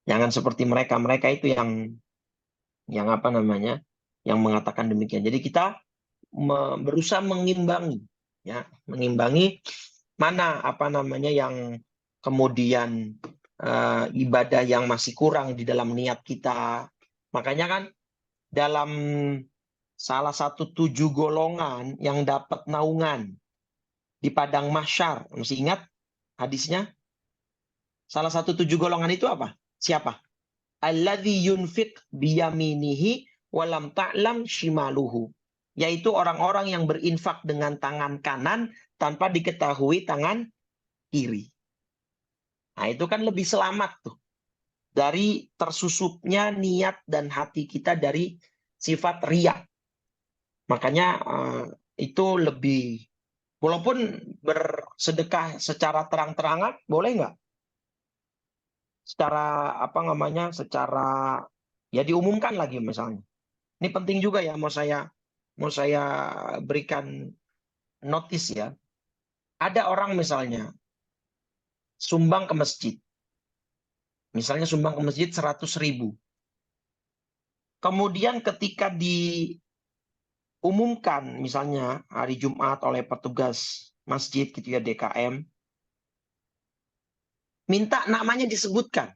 Jangan seperti mereka. Mereka itu yang apa namanya? Yang mengatakan demikian. Jadi kita berusaha mengimbangi, ya, mengimbangi mana apa namanya yang kemudian ibadah yang masih kurang di dalam niat kita. Makanya kan dalam salah satu 7 golongan yang dapat naungan di padang mahsyar, masih ingat hadisnya? Salah satu 7 golongan itu apa? Siapa? Alladzi yunfiq biyaminihi walam ta'lam shimaluhu. Yaitu orang-orang yang berinfak dengan tangan kanan tanpa diketahui tangan kiri. Nah, itu kan lebih selamat tuh dari tersusupnya niat dan hati kita dari sifat riya. Makanya itu lebih, walaupun bersedekah secara terang-terangan, boleh nggak? Secara apa namanya? Secara ya diumumkan lagi misalnya. Ini penting juga ya, mau saya berikan notis ya. Ada orang misalnya sumbang ke masjid. Misalnya sumbang ke masjid 100.000. Kemudian ketika diumumkan misalnya hari Jumat oleh petugas masjid gitu ya, DKM, minta namanya disebutkan.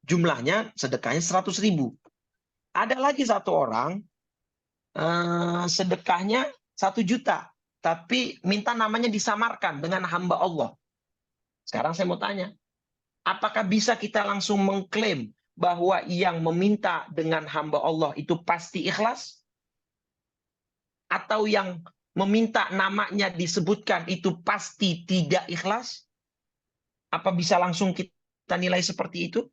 Jumlahnya sedekahnya 100.000. Ada lagi satu orang sedekahnya 1 juta. Tapi minta namanya disamarkan dengan hamba Allah. Sekarang saya mau tanya, apakah bisa kita langsung mengklaim bahwa yang meminta dengan hamba Allah itu pasti ikhlas? Atau yang meminta namanya disebutkan itu pasti tidak ikhlas? Apa bisa langsung kita nilai seperti itu?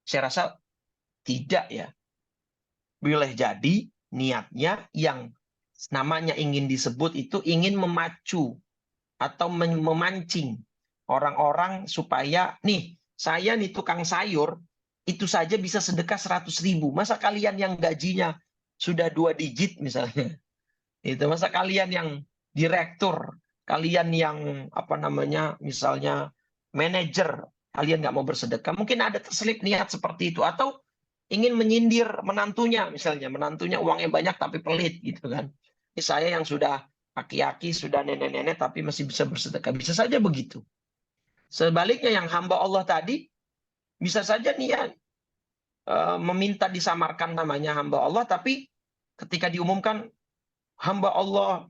Saya rasa tidak ya. Boleh jadi niatnya yang namanya ingin disebut itu ingin memacu atau memancing orang-orang supaya nih, saya nih tukang sayur itu saja bisa sedekah 100.000. Masa kalian yang gajinya sudah 2 digit misalnya, itu masa kalian yang direktur, kalian yang apa namanya misalnya manajer, kalian nggak mau bersedekah? Mungkin ada terselip niat seperti itu, atau ingin menyindir menantunya, misalnya menantunya uangnya banyak tapi pelit gitu kan. Ini saya yang sudah aki-aki, sudah nenek-nenek tapi masih bisa bersedekah. Bisa saja begitu. Sebaliknya yang hamba Allah tadi bisa saja niat meminta disamarkan namanya hamba Allah, tapi ketika diumumkan hamba Allah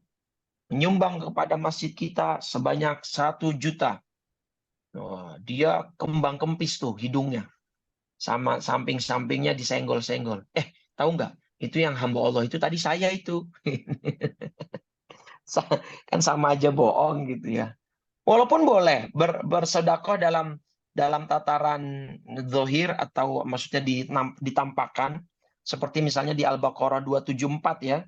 menyumbang kepada masjid kita sebanyak 1 juta. Dia kembang kempis tuh hidungnya. Sama samping-sampingnya disenggol-senggol. Tahu nggak? Itu yang hamba Allah itu tadi saya itu. Kan sama aja bohong gitu ya. Walaupun boleh bersedekah dalam tataran zahir atau maksudnya ditampakkan seperti misalnya di Al-Baqarah 274 ya.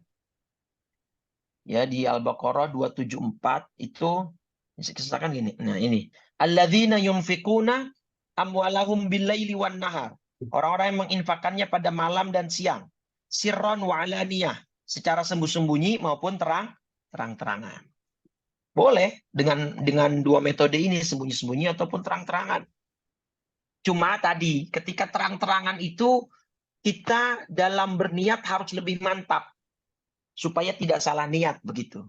Ya, di Al-Baqarah 274 itu misalkan gini. Nah, ini. Alladzina yunfikuna amwalahum bil-laili wan nahar. Orang-orang yang menginfakannya pada malam dan siang. Sirron wa alaniyah. Secara sembunyi-sembunyi maupun terang-terangan. Boleh dengan 2 metode ini, sembunyi-sembunyi ataupun terang-terangan. Cuma tadi ketika terang-terangan itu kita dalam berniat harus lebih mantap supaya tidak salah niat begitu.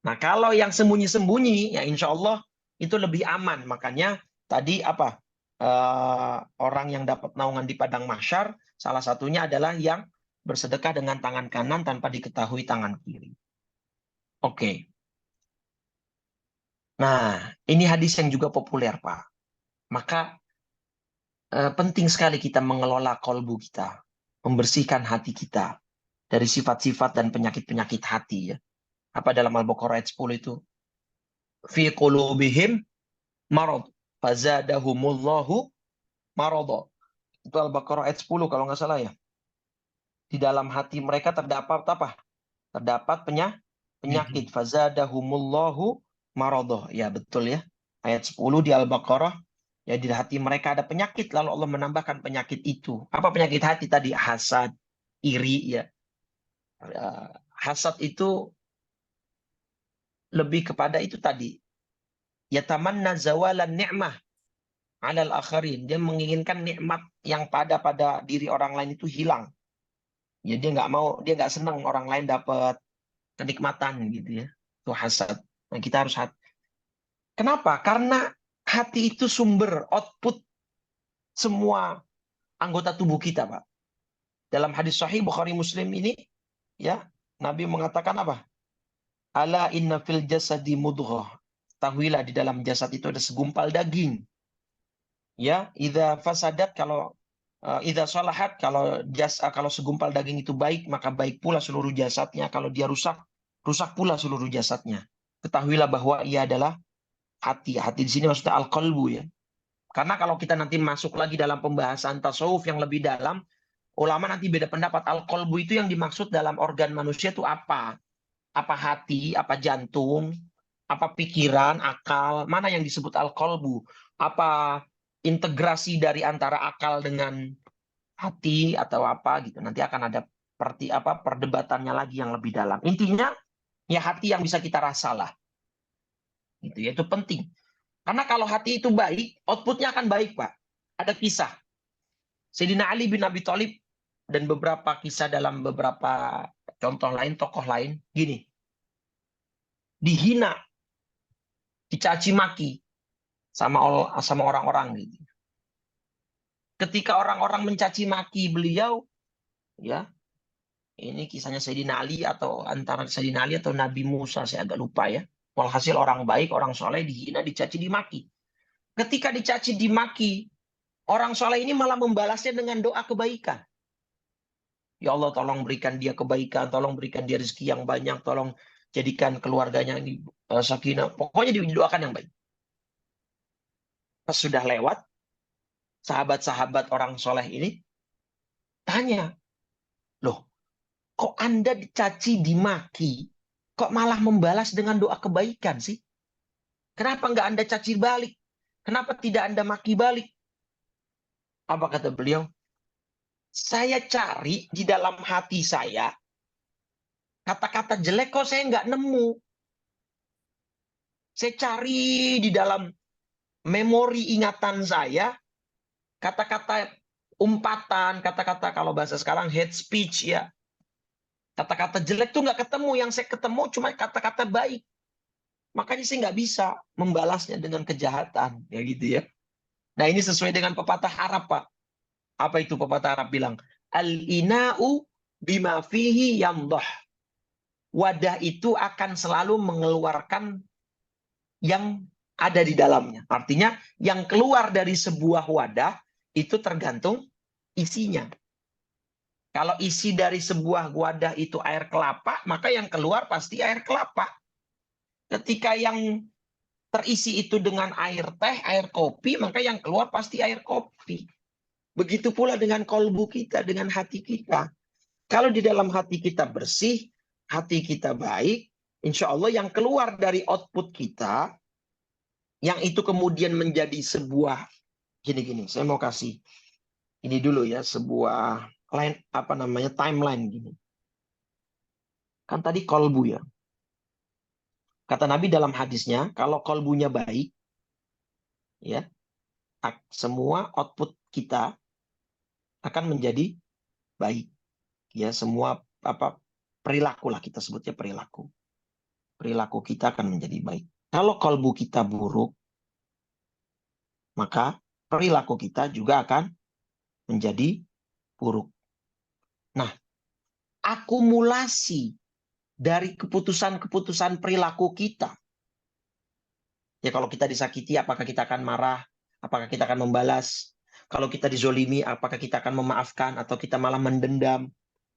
Nah, kalau yang sembunyi-sembunyi ya insya Allah itu lebih aman. Makanya tadi apa? Orang yang dapat naungan di padang mahsyar salah satunya adalah yang bersedekah dengan tangan kanan tanpa diketahui tangan kiri. Oke. Nah, ini hadis yang juga populer, Pak. Maka penting sekali kita mengelola kolbu kita, membersihkan hati kita dari sifat-sifat dan penyakit-penyakit hati ya. Apa dalam Al-Baqarah ayat 10 itu? Fi qulubihim marad fazadahumullahu marad. Itu Al-Baqarah ayat 10 kalau nggak salah ya. Di dalam hati mereka terdapat apa? Terdapat penyakit. Fazadahumullahu maradah. Ya betul ya. Ayat 10 di Al-Baqarah. Ya di hati mereka ada penyakit, lalu Allah menambahkan penyakit itu. Apa penyakit hati tadi? Hasad, iri ya. Hasad itu lebih kepada itu tadi. Yatamanna zawalan ni'mah 'alal akharin. Dia menginginkan nikmat yang pada diri orang lain itu hilang. Ya dia nggak senang orang lain dapat kenikmatan gitu ya. Itu hasad. Nah, kita harus hati. Kenapa? Karena hati itu sumber output semua anggota tubuh kita, Pak. Dalam hadis sahih Bukhari Muslim ini, ya, Nabi mengatakan apa? Ala inna fil jasadi mudghah. Tahuilah di dalam jasad itu ada segumpal daging. Ya, idza fasadat idza salahat kalau segumpal daging itu baik, maka baik pula seluruh jasadnya. Kalau dia rusak, rusak pula seluruh jasadnya. Ketahuilah bahwa ia adalah hati. Hati di sini maksudnya al-qalbu ya. Karena kalau kita nanti masuk lagi dalam pembahasan tasawuf yang lebih dalam, ulama nanti beda pendapat. Al-qalbu itu yang dimaksud dalam organ manusia itu apa? Apa hati, apa jantung, apa pikiran, akal, mana yang disebut al-qalbu? Apa integrasi dari antara akal dengan hati atau apa gitu. Nanti akan ada perdebatannya lagi yang lebih dalam. Intinya ya hati yang bisa kita rasalah. Gitu ya, itu penting. Karena kalau hati itu baik, outputnya akan baik, Pak. Ada kisah. Sayyidina Ali bin Abi Thalib dan beberapa kisah dalam beberapa contoh lain, tokoh lain, gini. Dihina, dicaci maki sama orang-orang gitu. Ketika orang-orang mencaci maki beliau, ya, ini kisahnya Sayyidina Ali atau antara Sayyidina Ali atau Nabi Musa, saya agak lupa ya. Walhasil orang baik, orang soleh dihina, dicaci, dimaki. Ketika dicaci, dimaki, orang soleh ini malah membalasnya dengan doa kebaikan. Ya Allah, tolong berikan dia kebaikan, tolong berikan dia rezeki yang banyak, tolong jadikan keluarganya ini sakinah. Pokoknya didoakan yang baik. Pas sudah lewat, sahabat-sahabat orang soleh ini tanya, loh, kok Anda dicaci, dimaki, kok malah membalas dengan doa kebaikan sih? Kenapa nggak Anda caci balik? Kenapa tidak Anda maki balik? Apa kata beliau? Saya cari di dalam hati saya, kata-kata jelek kok saya nggak nemu. Saya cari di dalam memori ingatan saya, kata-kata umpatan, kata-kata kalau bahasa sekarang hate speech ya. Kata-kata jelek tuh nggak ketemu. Yang saya ketemu cuma kata-kata baik. Makanya saya nggak bisa membalasnya dengan kejahatan. Ya gitu ya. Nah ini sesuai dengan pepatah Arab, Pak. Apa itu pepatah Arab bilang? Al-ina'u bima fihi yamdah. Wadah itu akan selalu mengeluarkan yang ada di dalamnya. Artinya yang keluar dari sebuah wadah itu tergantung isinya. Kalau isi dari sebuah wadah itu air kelapa, maka yang keluar pasti air kelapa. Ketika yang terisi itu dengan air teh, air kopi, maka yang keluar pasti air kopi. Begitu pula dengan kolbu kita, dengan hati kita. Kalau di dalam hati kita bersih, hati kita baik, insya Allah yang keluar dari output kita, yang itu kemudian menjadi sebuah, gini-gini, saya mau kasih ini dulu ya, sebuah timeline gini. Kan tadi kolbu ya. Kata Nabi dalam hadisnya, kalau kolbunya baik, ya, semua output kita akan menjadi baik. Ya, semua perilaku lah kita sebutnya perilaku. Perilaku kita akan menjadi baik. Kalau kolbu kita buruk, maka perilaku kita juga akan menjadi buruk. Nah, akumulasi dari keputusan-keputusan perilaku kita. Ya kalau kita disakiti, apakah kita akan marah? Apakah kita akan membalas? Kalau kita dizolimi, apakah kita akan memaafkan? Atau kita malah mendendam?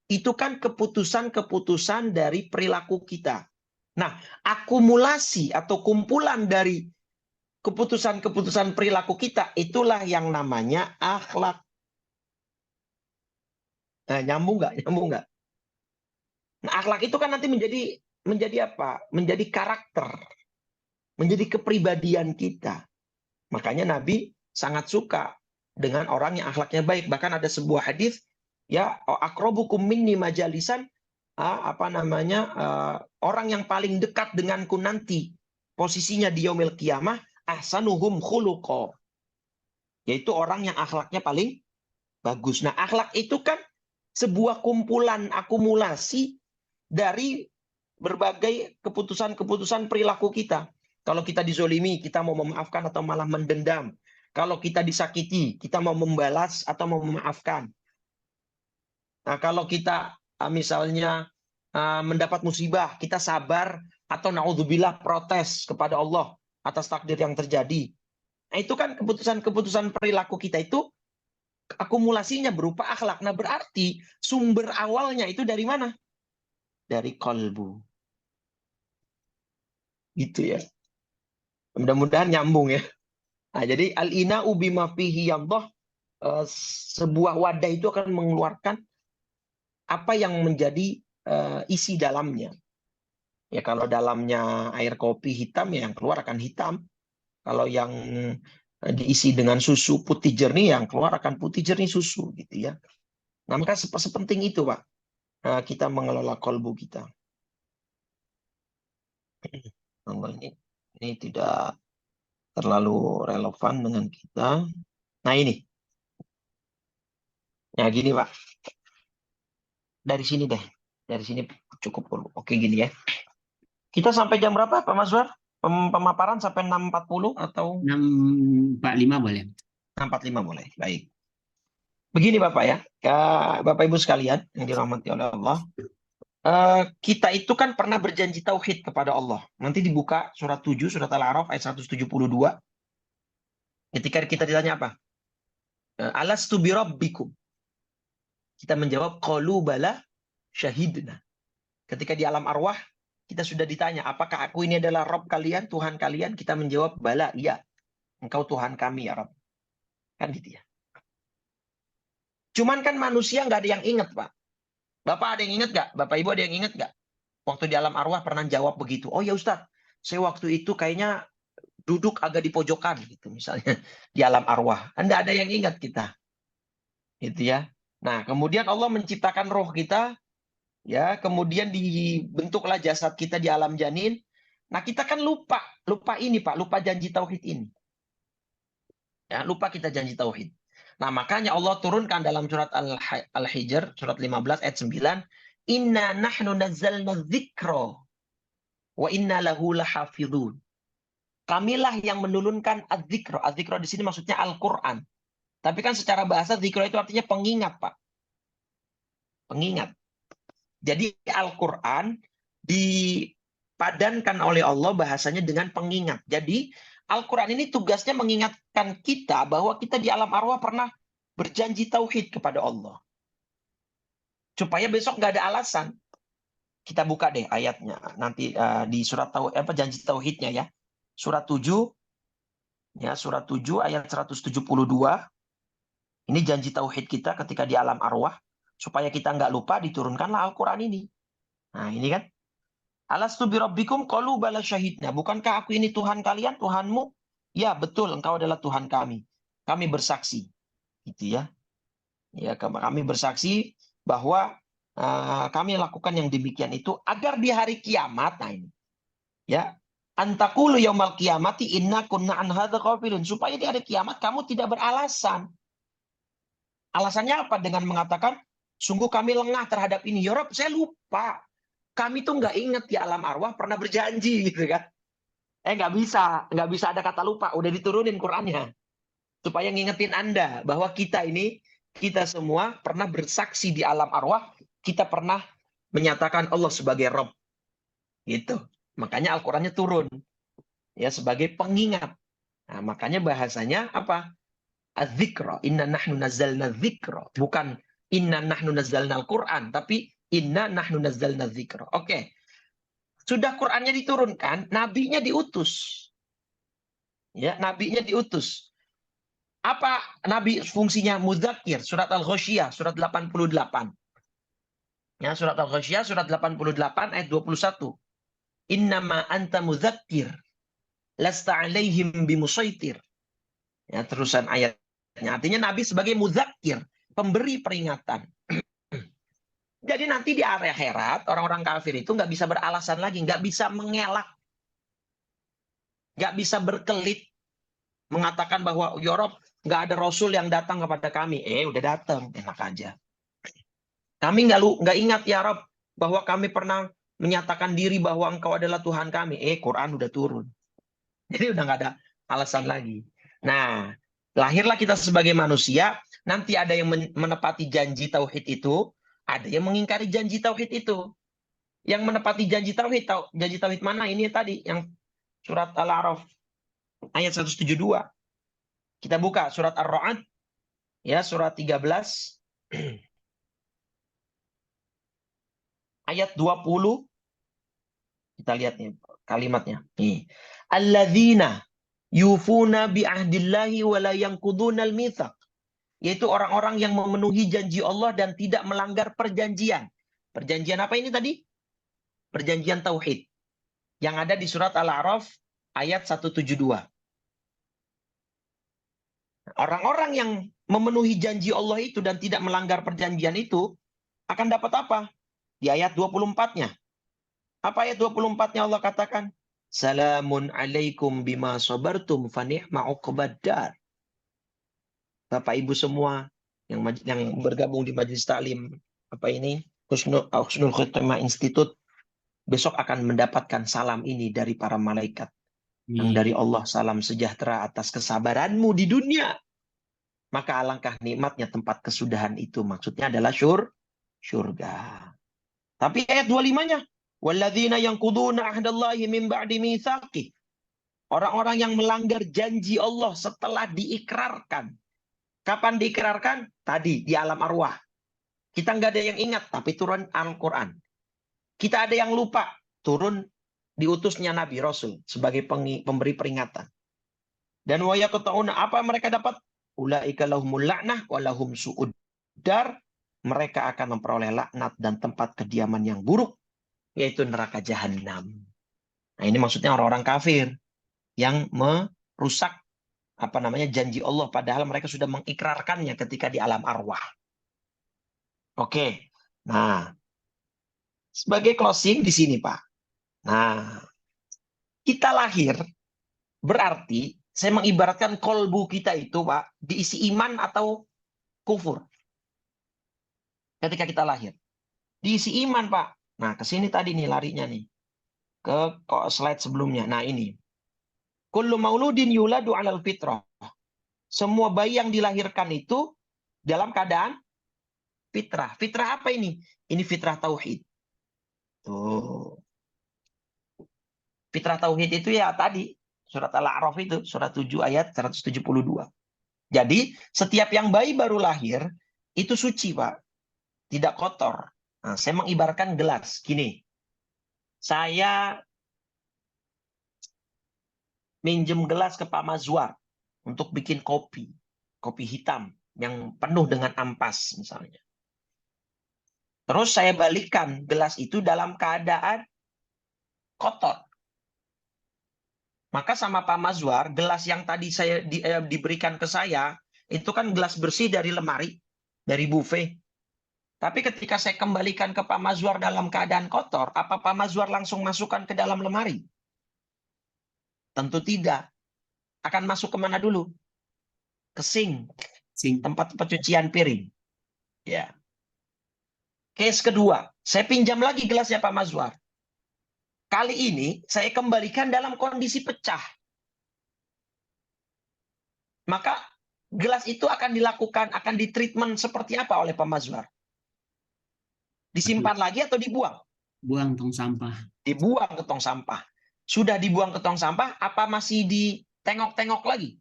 Itu kan keputusan-keputusan dari perilaku kita. Nah, akumulasi atau kumpulan dari keputusan-keputusan perilaku kita, itulah yang namanya akhlak. Nah, nyambung nggak? Nah, akhlak itu kan nanti menjadi menjadi apa? Menjadi karakter, menjadi kepribadian kita. Makanya Nabi sangat suka dengan orang yang akhlaknya baik. Bahkan ada sebuah hadis, ya, akrabukum minni majalisan, orang yang paling dekat denganku nanti posisinya di yaumil qiyamah ahsanuhum khuluqa, yaitu orang yang akhlaknya paling bagus. Nah, akhlak itu kan sebuah kumpulan akumulasi dari berbagai keputusan-keputusan perilaku kita. Kalau kita dizolimi, kita mau memaafkan atau malah mendendam. Kalau kita disakiti, kita mau membalas atau mau memaafkan. Nah, kalau kita misalnya mendapat musibah, kita sabar atau naudzubillah protes kepada Allah atas takdir yang terjadi. Nah, itu kan keputusan-keputusan perilaku kita itu akumulasinya berupa akhlak. Nah, berarti sumber awalnya itu dari mana? Dari kolbu. Gitu ya. Mudah-mudahan nyambung ya. Nah, jadi al-ina'u bima fihi Allah, sebuah wadah itu akan mengeluarkan apa yang menjadi isi dalamnya. Ya, kalau dalamnya air kopi hitam, ya yang keluar akan hitam. Kalau yang diisi dengan susu putih jernih, yang keluar akan putih jernih susu, gitu ya. Nah, maka sepenting itu, Pak, kita mengelola kolbu kita. Ini tidak terlalu relevan dengan kita. Nah, ini. Ya, gini, Pak. Dari sini deh. Dari sini cukup dulu. Oke, gini ya. Kita sampai jam berapa, Pak Mazwar? Pemaparan sampai 6.40 atau 6.45 boleh. 6.45 boleh. Baik. Begini Bapak ya. Bapak Ibu sekalian yang dirahmati oleh Allah. Kita itu kan pernah berjanji tauhid kepada Allah. Nanti dibuka surat 7, surat Al-A'raf ayat 172. Ketika kita ditanya apa? Alastu birabbikum. Kita menjawab qalu bala syahidna. Ketika di alam arwah kita sudah ditanya, apakah aku ini adalah Rabb kalian, Tuhan kalian? Kita menjawab bala, iya. Engkau Tuhan kami ya Rabb. Kan gitu ya. Cuman kan manusia nggak ada yang ingat, Pak. Bapak ada yang ingat nggak? Bapak Ibu ada yang ingat nggak? Waktu di alam arwah pernah jawab begitu. Oh ya Ustadz, saya waktu itu kayaknya duduk agak di pojokan gitu misalnya di alam arwah. Anda ada yang ingat kita, gitu ya. Nah kemudian Allah menciptakan roh kita, ya. Kemudian dibentuklah jasad kita di alam janin. Nah kita kan lupa ini Pak, lupa janji tauhid ini. Ya, lupa kita janji tauhid. Nah makanya Allah turunkan dalam surat Al-Hijr, surat 15 ayat 9, Inna nahnu nazzalna dzikra wa inna lahu lahafidhun. Kamilah yang menurunkan adzikra. Adzikra di sini maksudnya Al-Quran. Tapi kan secara bahasa dzikra itu artinya pengingat, Pak. Pengingat. Jadi Al-Quran dipadankan oleh Allah bahasanya dengan pengingat. Jadi Al-Quran ini tugasnya mengingatkan kita bahwa kita di alam arwah pernah berjanji tauhid kepada Allah. Supaya besok nggak ada alasan. Kita buka deh ayatnya. Nanti di surat janji tauhidnya ya. Surat 7, ya, surat 7 ayat 172. Ini janji tauhid kita ketika di alam arwah. Supaya kita nggak lupa, diturunkanlah Al-Quran ini. Nah ini kan. Alastu birabbikum qalu bala syahidna. Bukankah aku ini Tuhan kalian, Tuhanmu? Ya betul, engkau adalah Tuhan kami. Kami bersaksi. Gitu ya. Ya, kami bersaksi bahwa kami lakukan yang demikian itu agar di hari kiamat, nah ini. Ya, antakulu yaumal kiamati inna kunna an hadza ghafilun, supaya di hari kiamat kamu tidak beralasan. Alasannya apa? Dengan mengatakan sungguh kami lengah terhadap ini. Ya Rabb, saya lupa. Kami tuh nggak ingat di alam arwah pernah berjanji gitu kan. Nggak bisa ada kata lupa. Udah diturunin Qur'annya supaya ngingetin Anda bahwa kita semua pernah bersaksi di alam arwah, kita pernah menyatakan Allah sebagai Rabb. Gitu. Makanya Al-Qur'annya turun ya sebagai pengingat. Nah, makanya bahasanya apa? Az-dzikra, inna nahnu nazzalna dzikra, bukan inna nahnu nazzalna al-Qur'an, tapi inna nahnu nazzalna dzikra. Oke. Sudah Qur'annya diturunkan, nabinya diutus. Ya, nabinya diutus. Apa nabi fungsinya? Mudzakir, surat Al-Ghasyiyah, surat 88. Ya, surat Al-Ghasyiyah, surat 88 ayat 21. Innama anta mudzakir, lasta alaihim bimusaitir. Ya, terusan ayatnya. Artinya Nabi sebagai mudzakir, pemberi peringatan. Jadi nanti di akhirat, orang-orang kafir itu nggak bisa beralasan lagi, nggak bisa mengelak, nggak bisa berkelit, mengatakan bahwa ya Rob, nggak ada Rasul yang datang kepada kami. Udah datang, enak aja. Kami nggak ingat ya Rob, bahwa kami pernah menyatakan diri bahwa engkau adalah Tuhan kami. Quran udah turun. Jadi udah nggak ada alasan lagi. Nah, lahirlah kita sebagai manusia, nanti ada yang menepati janji tauhid itu, ada yang mengingkari janji tauhid itu. Yang menepati janji tauhid mana? Ini tadi yang surat Al-A'raf ayat 172. Kita buka surat Ar-Ra'd ya, surat 13 ayat 20. Kita lihat nih kalimatnya. Nih. Alladzina yufuna bi ahdillahi wa la yanqudunal mitsaq. Yaitu orang-orang yang memenuhi janji Allah dan tidak melanggar perjanjian. Perjanjian apa ini tadi? Perjanjian tauhid. Yang ada di surat Al-A'raf ayat 172. Orang-orang yang memenuhi janji Allah itu dan tidak melanggar perjanjian itu akan dapat apa? Di ayat 24-nya. Apa ayat 24-nya Allah katakan? Salamun alaikum bima sabartum fa ni'ma uqbaddar. Bapak Ibu semua yang bergabung di Majelis Taklim Husnul Khotimah Institute besok akan mendapatkan salam ini dari para malaikat. Yang dari Allah, salam sejahtera atas kesabaranmu di dunia. Maka alangkah nikmatnya tempat kesudahan itu. Maksudnya adalah surga. Tapi ayat 25-nya, walladzina yanquduna ahdallahi min ba'di mitsaqih. Orang-orang yang melanggar janji Allah setelah diikrarkan. Kapan diikrarkan? Tadi di alam arwah. Kita nggak ada yang ingat, tapi turun Al-Quran. Kita ada yang lupa, turun diutusnya Nabi Rasul sebagai pemberi peringatan. Dan wa yaqta'una, apa mereka dapat? Ulaika lahumul la'nah wa lahum su'ud dar. Mereka akan memperoleh laknat dan tempat kediaman yang buruk, yaitu neraka jahanam. Nah, ini maksudnya orang-orang kafir yang merusak janji Allah, padahal mereka sudah mengikrarkannya ketika di alam arwah. Oke. Nah, sebagai closing di sini, Pak. Nah, kita lahir berarti saya mengibaratkan kolbu kita itu, Pak, diisi iman atau kufur. Ketika kita lahir. Diisi iman, Pak. Nah, ke sini tadi nih larinya nih. Ke slide sebelumnya. Nah, ini. Kullu mauludin yuladu 'alal fitrah. Semua bayi yang dilahirkan itu dalam keadaan fitrah. Fitrah apa ini? Ini fitrah tauhid. Tuh. Fitrah tauhid itu ya tadi surat Al-A'raf itu, surat 7 ayat 172. Jadi, setiap yang bayi baru lahir itu suci, Pak. Tidak kotor. Nah, saya mengibaratkan gelas gini. Saya minjem gelas ke Pak Mazwar untuk bikin kopi hitam yang penuh dengan ampas misalnya. Terus saya balikan gelas itu dalam keadaan kotor. Maka sama Pak Mazwar, gelas yang tadi saya diberikan ke saya, itu kan gelas bersih dari lemari, dari buffet. Tapi ketika saya kembalikan ke Pak Mazwar dalam keadaan kotor, apa Pak Mazwar langsung masukkan ke dalam lemari? Tentu tidak. Akan masuk kemana dulu? Ke sink, tempat pencucian piring. Ya. Case kedua, saya pinjam lagi gelasnya Pak Mazwar. Kali ini saya kembalikan dalam kondisi pecah. Maka gelas itu akan ditreatment seperti apa oleh Pak Mazwar? Disimpan lagi atau dibuang? Buang tong sampah. Dibuang ke tong sampah. Sudah dibuang ke tong sampah, apa masih ditengok-tengok lagi?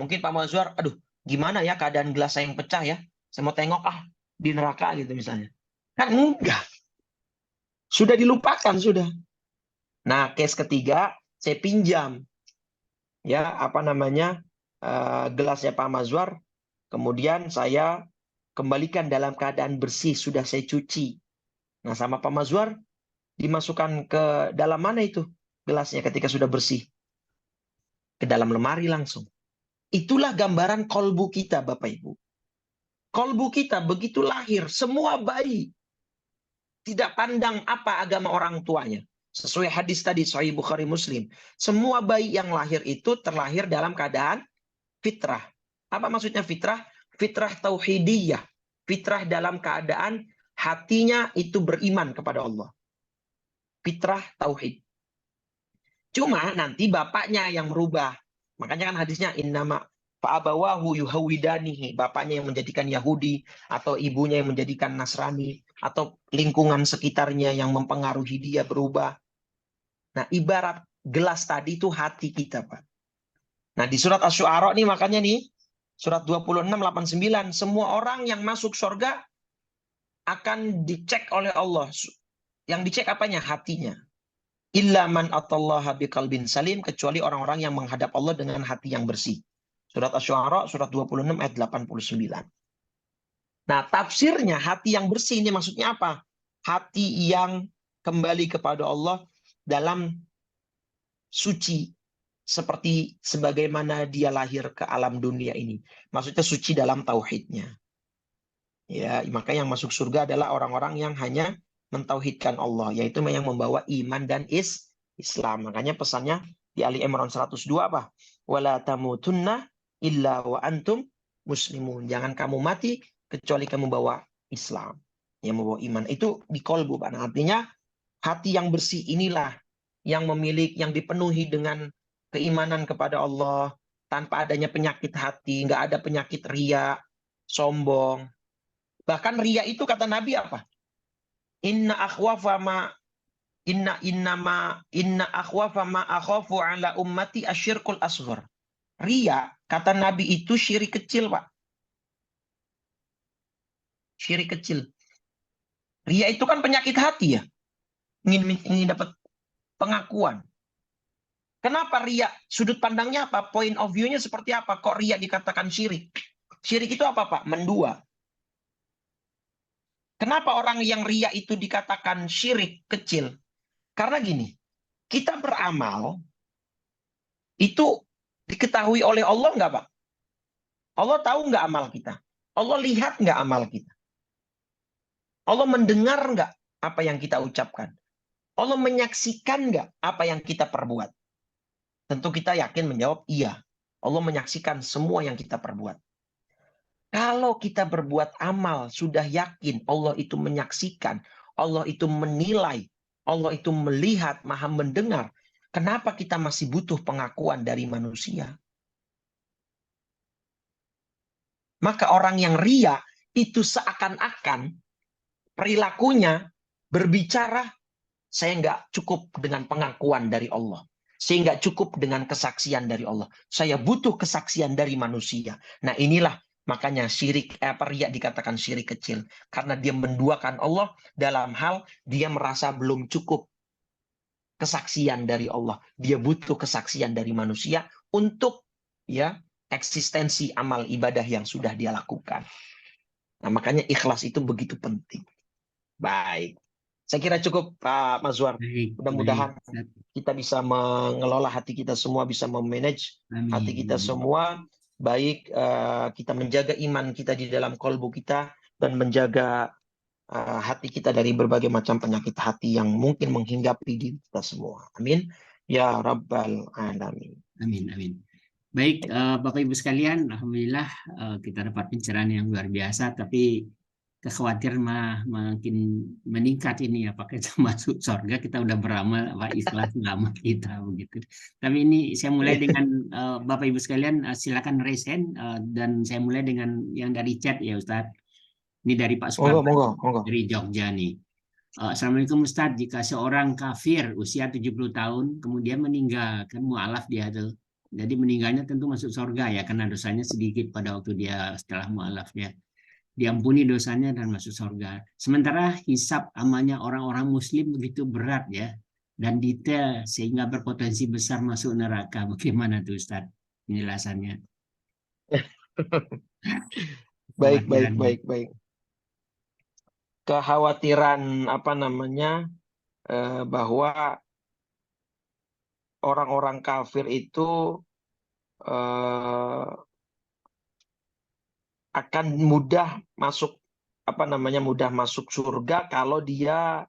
Mungkin Pak Mazwar, aduh, gimana ya keadaan gelas saya yang pecah ya? Saya mau tengok di neraka gitu misalnya. Kan enggak. Sudah dilupakan, sudah. Nah, case ketiga, saya pinjam gelasnya Pak Mazwar, kemudian saya kembalikan dalam keadaan bersih, sudah saya cuci. Nah, sama Pak Mazwar, dimasukkan ke dalam mana itu gelasnya ketika sudah bersih? Ke dalam lemari langsung. Itulah gambaran kolbu kita, Bapak Ibu. Kolbu kita begitu lahir, semua bayi tidak pandang apa agama orang tuanya. Sesuai hadis tadi, Sahih Bukhari Muslim. Semua bayi yang lahir itu terlahir dalam keadaan fitrah. Apa maksudnya fitrah? Fitrah tauhidiyah. Fitrah dalam keadaan hatinya itu beriman kepada Allah. Fitrah tauhid. Cuma nanti bapaknya yang merubah. Makanya kan hadisnya innama fa'abawahu yuhawidanihi. Bapaknya yang menjadikan Yahudi atau ibunya yang menjadikan Nasrani atau lingkungan sekitarnya yang mempengaruhi dia berubah. Nah, ibarat gelas tadi itu hati kita, Pak. Nah, di surat Asy-Syu'ara nih makanya nih surat 26:89 semua orang yang masuk surga akan dicek oleh Allah. Yang dicek apanya? Hatinya. Illa man atallaha biqalbin salim, kecuali orang-orang yang menghadap Allah dengan hati yang bersih. Surat Asy-Syu'ara surat 26 ayat 89. Nah, tafsirnya hati yang bersih ini maksudnya apa? Hati yang kembali kepada Allah dalam suci seperti sebagaimana dia lahir ke alam dunia ini. Maksudnya suci dalam tauhidnya. Ya, maka yang masuk surga adalah orang-orang yang hanya mentauhidkan Allah, yaitu yang membawa iman dan Islam. Makanya pesannya di Ali Imran 102 apa? Wala tamutunna illa wa antum muslimun. Jangan kamu mati kecuali kamu bawa Islam. Yang membawa iman. Itu di kolbu. Artinya hati yang bersih inilah yang memiliki, yang dipenuhi dengan keimanan kepada Allah, tanpa adanya penyakit hati, nggak ada penyakit ria, sombong. Bahkan ria itu kata Nabi apa? Inna akhwafa ma inna akhwafa ma akhafu ala ummati asyirkul asghar. Ria kata Nabi itu syirik kecil, Pak. Syirik kecil. Ria itu kan penyakit hati ya. Ingin dapat pengakuan. Kenapa ria? Sudut pandangnya apa? Point of view-nya seperti apa? Kok ria dikatakan syirik? Syirik itu apa, Pak? Mendua. Kenapa orang yang ria itu dikatakan syirik kecil? Karena gini, kita beramal itu diketahui oleh Allah nggak, Pak? Allah tahu nggak amal kita? Allah lihat nggak amal kita? Allah mendengar nggak apa yang kita ucapkan? Allah menyaksikan nggak apa yang kita perbuat? Tentu kita yakin menjawab iya. Allah menyaksikan semua yang kita perbuat. Kalau kita berbuat amal, sudah yakin Allah itu menyaksikan, Allah itu menilai, Allah itu melihat, maha mendengar. Kenapa kita masih butuh pengakuan dari manusia? Maka orang yang ria itu seakan-akan perilakunya berbicara, saya nggak cukup dengan pengakuan dari Allah. Saya nggak cukup dengan kesaksian dari Allah. Saya butuh kesaksian dari manusia. Nah inilah makanya syirik, riya dikatakan syirik kecil. Karena dia menduakan Allah dalam hal dia merasa belum cukup kesaksian dari Allah. Dia butuh kesaksian dari manusia untuk ya eksistensi amal ibadah yang sudah dia lakukan. Nah makanya ikhlas itu begitu penting. Baik. Saya kira cukup Pak Mazwar. Baik, baik. Mudah-mudahan kita bisa mengelola hati kita semua, bisa memanage hati kita Amin. semua. Baik kita menjaga iman kita di dalam kolbu kita dan menjaga hati kita dari berbagai macam penyakit hati yang mungkin menghinggapi diri kita semua. Amin. Ya Rabbal Alamin. Amin, amin. Baik, Bapak Ibu sekalian, alhamdulillah kita dapat pencerahan yang luar biasa, tapi kekhawatiran makin meningkat ini apakah kita masuk surga, kita udah beramal apa ikhlas lama kita begitu. Tapi ini saya mulai dengan Bapak Ibu sekalian, silakan raise hand, dan saya mulai dengan yang dari chat ya Ustadz. Ini dari Pak Monggo, Suparman monggo, monggo. dari Jogja nih. Assalamualaikum Ustadz, jika seorang kafir usia 70 tahun kemudian meninggal, kan mu'alaf dia tuh. Jadi meninggalnya tentu masuk surga ya, karena dosanya sedikit pada waktu dia setelah mu'alafnya. Diampuni dosanya dan masuk surga. Sementara hisab amalnya orang-orang muslim begitu berat ya, dan detail sehingga berpotensi besar masuk neraka. Bagaimana tuh Ustadz penjelasannya? Baik, baik, Kekhawatirannya. baik, baik. Kekhawatiran apa namanya? bahwa orang-orang kafir itu eh, akan mudah masuk mudah masuk surga kalau dia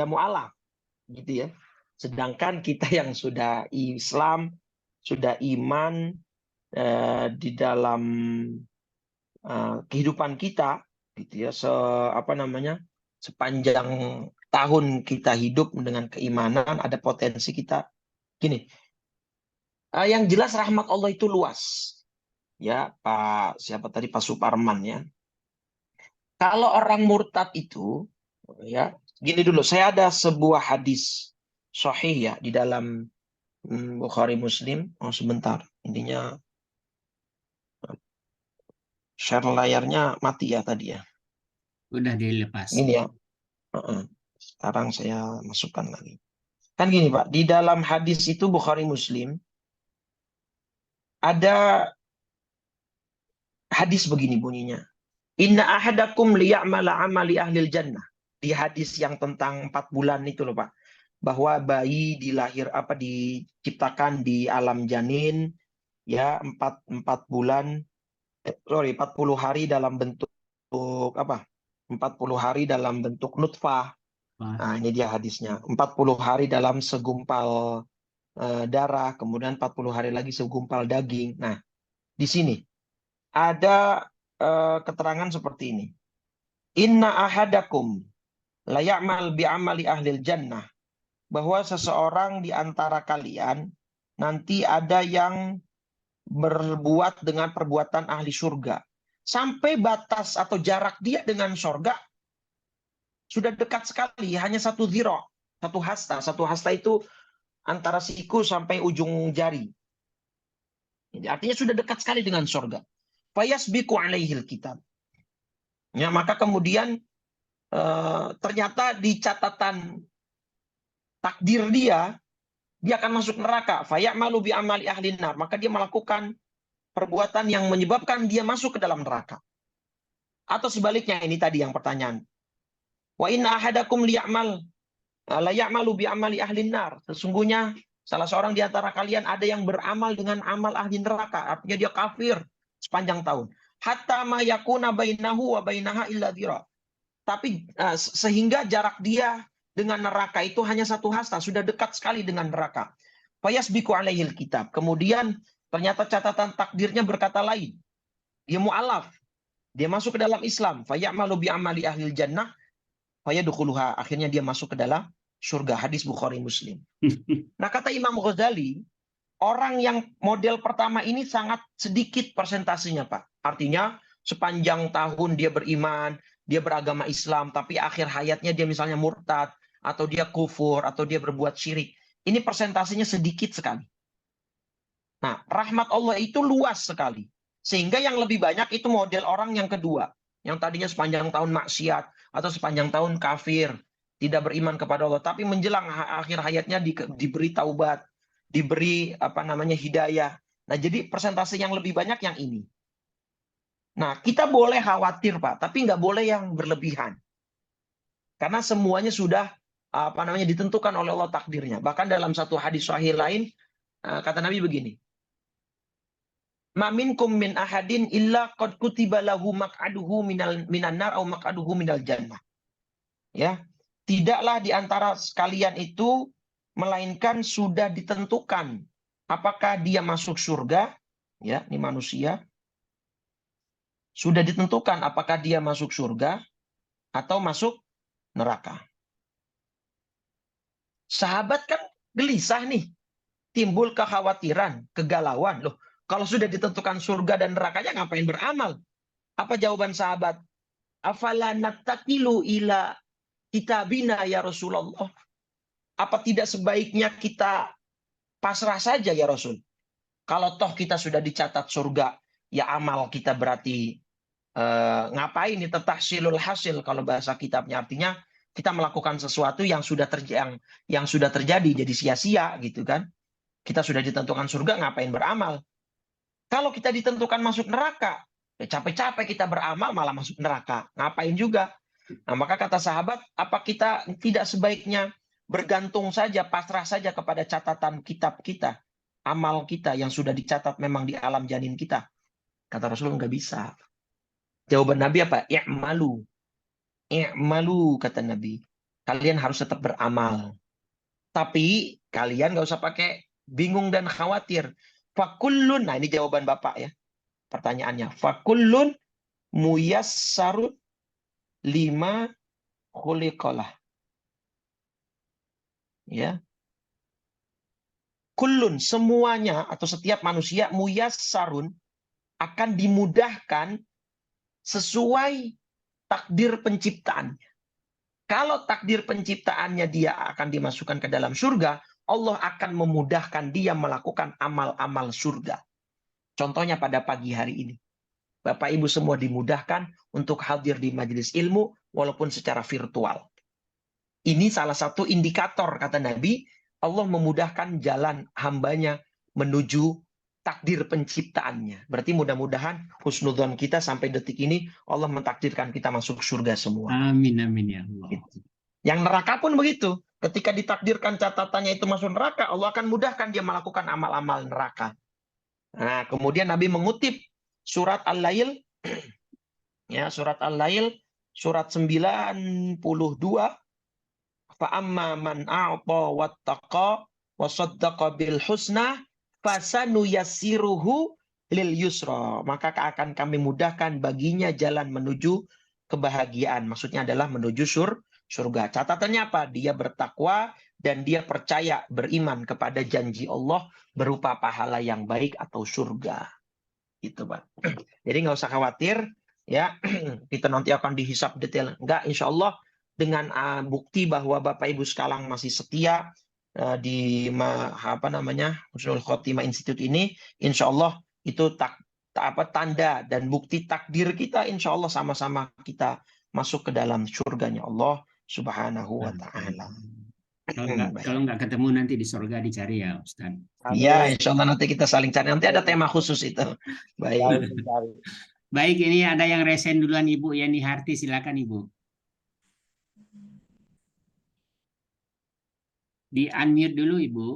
mualaf gitu ya. Sedangkan kita yang sudah Islam, sudah iman di dalam kehidupan kita gitu ya, sepanjang tahun kita hidup dengan keimanan, ada potensi kita gini. Yang jelas rahmat Allah itu luas. Ya, siapa tadi, Pak Suparman ya. Kalau orang murtad itu, ya, gini dulu, saya ada sebuah hadis sahih ya di dalam Bukhari Muslim. Oh, sebentar, intinya share layarnya mati ya tadi ya. Udah dilepas. Ini ya. Sekarang saya masukkan lagi. Kan gini Pak, di dalam hadis itu Bukhari Muslim ada hadis begini bunyinya. Inna ahadakum liya'mala amali ahlil jannah. Di hadis yang tentang 4 bulan itu loh Pak. Bahwa bayi diciptakan di alam janin ya 4 bulan 40 hari dalam bentuk apa? 40 hari dalam bentuk nutfah. Nah, ini dia hadisnya. 40 hari dalam segumpal darah, kemudian 40 hari lagi segumpal daging. Nah, di sini ada keterangan seperti ini. Inna ahadakum layamal bi'amali ahlil jannah. Bahwa seseorang di antara kalian nanti ada yang berbuat dengan perbuatan ahli surga. Sampai batas atau jarak dia dengan surga sudah dekat sekali, hanya 1 dhira', 1 hasta. 1 hasta itu antara siku sampai ujung jari. Jadi artinya sudah dekat sekali dengan surga. Fayasbiqu alaihil kitab. Ya, maka kemudian ternyata di catatan takdir dia akan masuk neraka. Fayamalu bi amali ahlin nar. Maka dia melakukan perbuatan yang menyebabkan dia masuk ke dalam neraka. Atau sebaliknya, ini tadi yang pertanyaan. Wa inna ahadakum liya'mal la ya'malu bi amali ahlin nar. Sesungguhnya salah seorang di antara kalian ada yang beramal dengan amal ahli neraka. Artinya dia kafir sepanjang tahun. Hatta ma yakuna bainahu wa bainaha illa dhira'. Tapi sehingga jarak dia dengan neraka itu hanya 1 hasta, sudah dekat sekali dengan neraka. Fayasbiqu alaihil kitab. Kemudian ternyata catatan takdirnya berkata lain. Dia mu'alaf. Dia masuk ke dalam Islam. Fayamalu bi amali ahlil jannah. Fayadkhuluha. Akhirnya dia masuk ke dalam surga. Hadis Bukhari Muslim. Nah, kata Imam Ghazali, orang yang model pertama ini sangat sedikit persentasenya, Pak. Artinya sepanjang tahun dia beriman, dia beragama Islam, tapi akhir hayatnya dia misalnya murtad, atau dia kufur, atau dia berbuat syirik. Ini persentasenya sedikit sekali. Nah, rahmat Allah itu luas sekali. Sehingga yang lebih banyak itu model orang yang kedua. Yang tadinya sepanjang tahun maksiat, atau sepanjang tahun kafir, tidak beriman kepada Allah. Tapi menjelang akhir hayatnya diberi taubat, diberi hidayah. Nah, jadi persentase yang lebih banyak yang ini. Nah, kita boleh khawatir, Pak, tapi nggak boleh yang berlebihan. Karena semuanya sudah ditentukan oleh Allah takdirnya. Bahkan dalam satu hadis sahih lain, kata Nabi begini. Ma minkum min ahadin illa qad kutiba lahu maq'aduhu minan nar au maq'aduhu minal jannah. Ya. Tidaklah di antara sekalian itu melainkan sudah ditentukan apakah dia masuk surga, ya, ini manusia. Sudah ditentukan apakah dia masuk surga atau masuk neraka. Sahabat kan gelisah nih. Timbul kekhawatiran, kegalauan. Loh, kalau sudah ditentukan surga dan nerakanya ngapain beramal? Apa jawaban sahabat? Afala nattakilu ila kitabina ya Rasulullah. Apa tidak sebaiknya kita pasrah saja ya Rasul? Kalau toh kita sudah dicatat surga, ya amal kita berarti ngapain itu tahsilul hasil kalau bahasa kitabnya, artinya kita melakukan sesuatu yang sudah terjadi jadi sia-sia gitu kan. Kita sudah ditentukan surga, ngapain beramal? Kalau kita ditentukan masuk neraka, ya capek-capek kita beramal malah masuk neraka. Ngapain juga? Nah, maka kata sahabat, apa kita tidak sebaiknya bergantung saja, pasrah saja kepada catatan kitab kita, amal kita yang sudah dicatat memang di alam janin kita? Kata Rasul, nggak bisa. Jawaban Nabi apa? I'malu. I'malu, kata Nabi. Kalian harus tetap beramal. Tapi kalian nggak usah pakai bingung dan khawatir. Fakullun, nah ini jawaban Bapak ya. Pertanyaannya, fakullun muyassarun lima khuliqalah. Ya. Kullun, semuanya atau setiap manusia muyassarun akan dimudahkan sesuai takdir penciptaannya. Kalau takdir penciptaannya dia akan dimasukkan ke dalam surga, Allah akan memudahkan dia melakukan amal-amal surga. Contohnya pada pagi hari ini. Bapak Ibu semua dimudahkan untuk hadir di majelis ilmu walaupun secara virtual. Ini salah satu indikator, kata Nabi, Allah memudahkan jalan hambanya menuju takdir penciptaannya. Berarti mudah-mudahan husnudzon kita sampai detik ini Allah mentakdirkan kita masuk surga semua. Amin, amin ya Allah. Yang neraka pun begitu. Ketika ditakdirkan catatannya itu masuk neraka, Allah akan mudahkan dia melakukan amal-amal neraka. Nah, kemudian Nabi mengutip surat Al-Lail, ya, surat Al-Lail, surat 92, فَأَمَّا مَنْ أَعْطَى وَاتَّقَى وَصَدَّقَ بِالْحُسْنَى فَسَنُيَسِّرُهُ لِلْيُسْرَى. Maka akan kami mudahkan baginya jalan menuju kebahagiaan. Maksudnya adalah menuju surga. Catatannya apa? Dia bertakwa dan dia percaya, beriman kepada janji Allah berupa pahala yang baik atau surga. Itu, Pak. Jadi nggak usah khawatir, ya. Kita nanti akan dihisap detail. Enggak, insya Allah dengan bukti bahwa Bapak Ibu sekarang masih setia di Husnul Khotimah Institute ini, insya Allah itu tanda dan bukti takdir kita, insya Allah sama-sama kita masuk ke dalam surganya Allah Subhanahu wa Ta'ala. Kalau nggak ketemu nanti di surga dicari ya, Ustaz. Iya, insya Allah nanti kita saling cari. Nanti ada tema khusus itu. Baik. Baik, ini ada yang resen duluan Ibu Yani Harti, silakan Ibu. Di unmute dulu Ibu.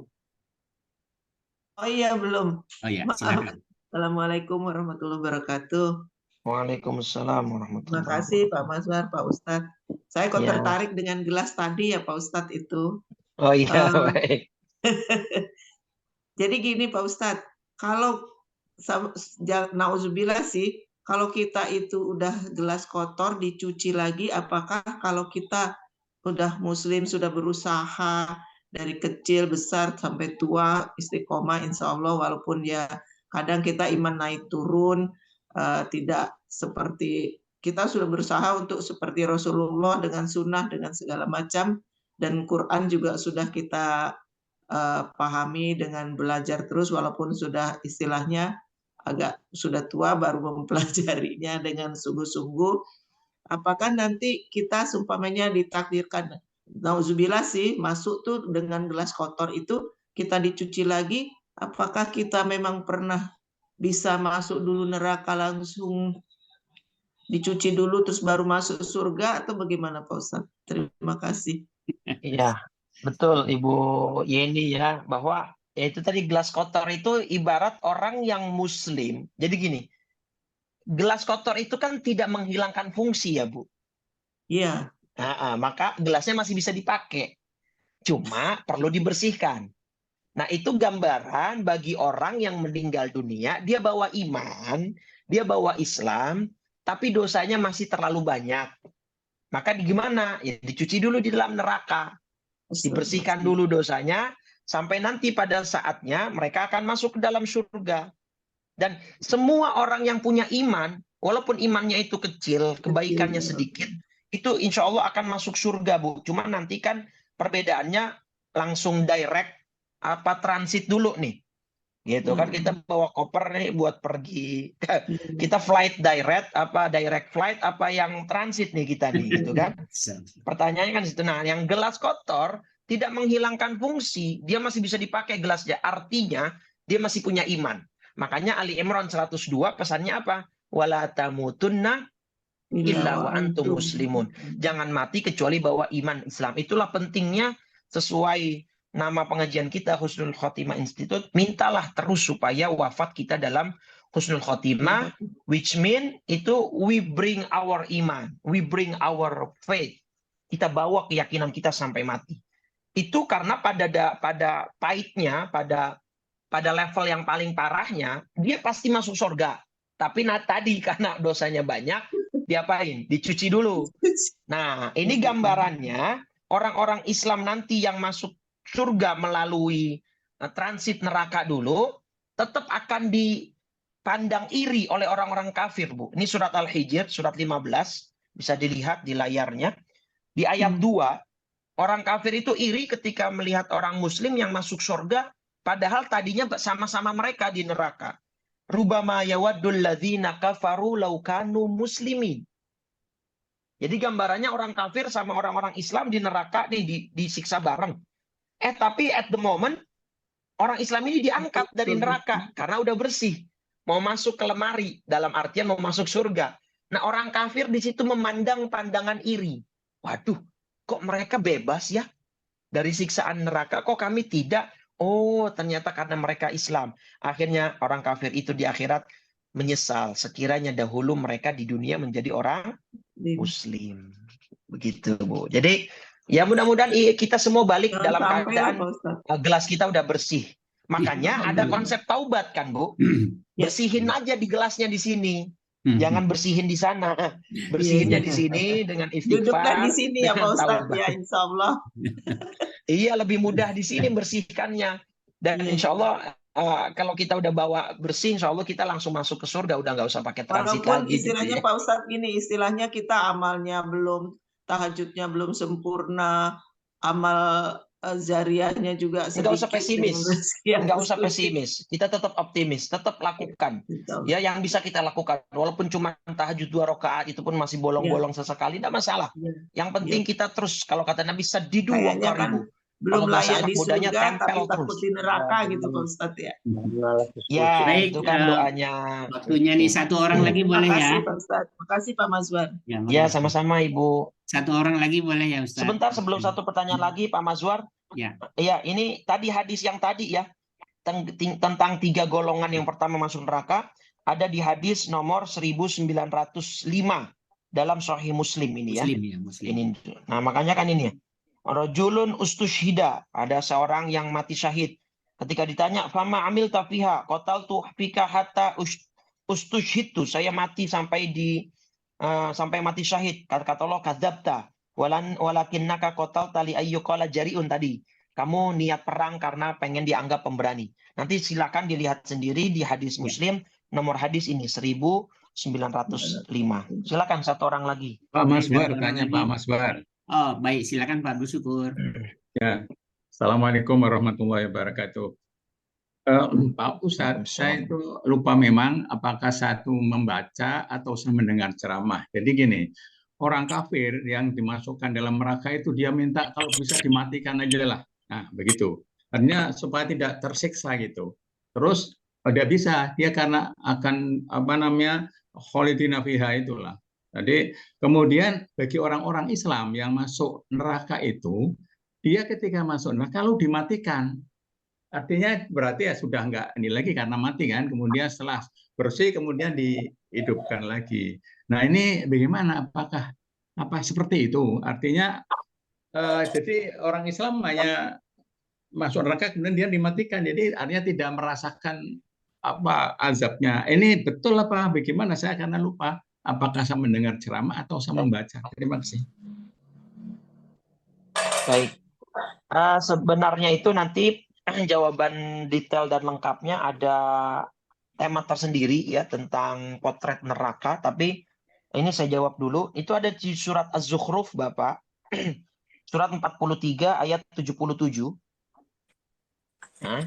Oh iya, belum. Oh ya, Maaf. silakan. Assalamualaikum warahmatullahi wabarakatuh. Waalaikumsalam warahmatullahi Terima kasih Pak Mazhar, Pak Ustadz. Saya kok Ya. tertarik dengan gelas tadi ya Pak Ustadz itu. Oh iya, baik. Jadi gini Pak Ustadz, kalau nauzubillah sih, kalau kita itu udah gelas kotor dicuci lagi, apakah kalau kita udah muslim, sudah berusaha dari kecil, besar, sampai tua, istiqomah insya Allah, walaupun ya kadang kita iman naik turun, tidak seperti, kita sudah berusaha untuk seperti Rasulullah dengan sunnah, dengan segala macam, dan Quran juga sudah kita pahami dengan belajar terus, walaupun sudah istilahnya agak sudah tua baru mempelajarinya dengan sungguh-sungguh. Apakah nanti kita seumpamanya ditakdirkan, nauzubillah sih, masuk tuh dengan gelas kotor itu, kita dicuci lagi, apakah kita memang pernah bisa masuk dulu neraka langsung dicuci dulu terus baru masuk surga, atau bagaimana Pak Ustadz? Terima kasih. Iya, betul Ibu Yeni ya, bahwa ya itu tadi gelas kotor itu ibarat orang yang muslim. Jadi gini, gelas kotor itu kan tidak menghilangkan fungsi ya Bu. Iya. Maka gelasnya masih bisa dipakai. Cuma perlu dibersihkan. Nah, itu gambaran bagi orang yang meninggal dunia, dia bawa iman, dia bawa Islam, tapi dosanya masih terlalu banyak. Maka gimana? Ya dicuci dulu di dalam neraka. Dibersihkan dulu dosanya, sampai nanti pada saatnya mereka akan masuk ke dalam surga. Dan semua orang yang punya iman, walaupun imannya itu kecil, kebaikannya sedikit, itu insya Allah akan masuk surga, Bu. Cuma nanti kan perbedaannya langsung direct apa transit dulu nih. Gitu kan, kita bawa koper nih buat pergi. Kita flight direct flight apa yang transit nih kita nih, gitu kan. Pertanyaannya kan situ. Nah, yang gelas kotor tidak menghilangkan fungsi, dia masih bisa dipakai gelasnya. Artinya dia masih punya iman. Makanya Ali Imran 102 pesannya apa? Wala tamutunna illa wa antum muslimun. Jangan mati kecuali bawa iman Islam. Itulah pentingnya sesuai nama pengajian kita Husnul Khotimah Institute, mintalah terus supaya wafat kita dalam Husnul Khotimah, which mean itu we bring our iman, we bring our faith. Kita bawa keyakinan kita sampai mati. Itu karena pada pahitnya, pada level yang paling parahnya, dia pasti masuk surga. Tapi tadi karena dosanya banyak, diapain? Dicuci dulu. Nah, ini gambarannya orang-orang Islam nanti yang masuk surga melalui transit neraka dulu, tetap akan dipandang iri oleh orang-orang kafir, Bu. Ini surat Al-Hijr, surat 15, bisa dilihat di layarnya. Di ayat 2, orang kafir itu iri ketika melihat orang muslim yang masuk surga, padahal tadinya sama-sama mereka di neraka. Rubama yawaddul ladzina kafaru law kanu muslimin. Jadi gambarannya orang kafir sama orang-orang Islam di neraka nih disiksa bareng. Tapi at the moment orang Islam ini diangkat dari neraka karena udah bersih, mau masuk ke lemari, dalam artian mau masuk surga. Nah, orang kafir di situ memandang pandangan iri. Waduh, kok mereka bebas ya dari siksaan neraka, kok kami tidak? Oh, ternyata karena mereka Islam. Akhirnya orang kafir itu di akhirat menyesal sekiranya dahulu mereka di dunia menjadi orang Muslim. Begitu, Bu. Jadi ya mudah-mudahan kita semua balik dalam keadaan gelas kita udah bersih. Makanya ada konsep taubat kan, Bu. Bersihin aja di gelasnya di sini. Jangan bersihin di sana. Bersihinnya di sini dengan istighfar. Dudukkan di sini ya Pak Ustadz ya, insya Allah. Iya, lebih mudah di sini bersihkannya. Dan insya Allah kalau kita udah bawa bersih, insya Allah kita langsung masuk ke surga. Udah nggak usah pakai transit Walaupun lagi. istilahnya gitu ya. Pak Ustadz gini, istilahnya kita amalnya belum, tahajudnya belum sempurna, amal zariahnya juga sedikit. Nggak usah pesimis, nggak usah pesimis. Kita tetap optimis, tetap lakukan. Ya, yang bisa kita lakukan, walaupun cuma tahajud 2 rakaat itu pun masih bolong-bolong sesekali, tidak masalah. Yang penting kita terus, kalau kata Nabi, sedidu wa qaribu. Belum layak di surga, tapi tempel takut di neraka gitu Pak Ustadz ya. Ya, Baik, itu kan doanya. Waktunya nih satu orang lagi boleh ya? Makasih Pak Ustadz, makasih Pak Mazwar. Ya, sama-sama Ibu. Satu orang lagi boleh ya Ustadz? Sebentar sebelum satu pertanyaan lagi Pak Mazwar. Ya. Iya, ini tadi hadis yang tadi ya, tentang 3 golongan yang pertama masuk neraka, ada di hadis nomor 1905 dalam Sahih Muslim ini ya. Muslim. Ini, nah makanya kan ini ya. Rajulun ustushhida, ada seorang yang mati syahid. Ketika ditanya, fama amil tafiha, qataltu fika hatta ustushhidtu, saya mati sampai mati syahid. Kata Allah, kadzabta walakinnaka qatalta li ayyuqala jari'un tadi. Kamu niat perang karena pengen dianggap pemberani. Nanti silakan dilihat sendiri di hadis Muslim, nomor hadis ini 1905. Silakan satu orang lagi. Pak Mazwar, tanya Pak Mazwar. Oh, baik, silakan Pak Bersyukur. Ya, Assalamualaikum warahmatullahi wabarakatuh. Pak Ustadz, saya itu lupa memang apakah satu membaca atau saya mendengar ceramah. Jadi gini, orang kafir yang dimasukkan dalam neraka itu dia minta kalau bisa dimatikan aja lah. Nah, begitu. Artinya supaya tidak tersiksa gitu. Terus dia bisa, dia karena akan kholidina fiha itulah. Jadi kemudian bagi orang-orang Islam yang masuk neraka itu, dia ketika masuk neraka kalau dimatikan, artinya berarti ya sudah nggak ini lagi karena mati kan, kemudian setelah bersih kemudian dihidupkan lagi. Nah ini bagaimana? Apakah seperti itu? Artinya jadi orang Islam hanya masuk neraka kemudian dia dimatikan, jadi artinya tidak merasakan azabnya. Ini betul apa bagaimana? Saya karena lupa. Apakah saya mendengar ceramah atau saya membaca? Terima kasih. Baik. Sebenarnya itu nanti jawaban detail dan lengkapnya ada tema tersendiri ya tentang potret neraka. Tapi ini saya jawab dulu. Itu ada di surat Az-Zukhruf, Bapak. Surat 43 ayat 77. Nah,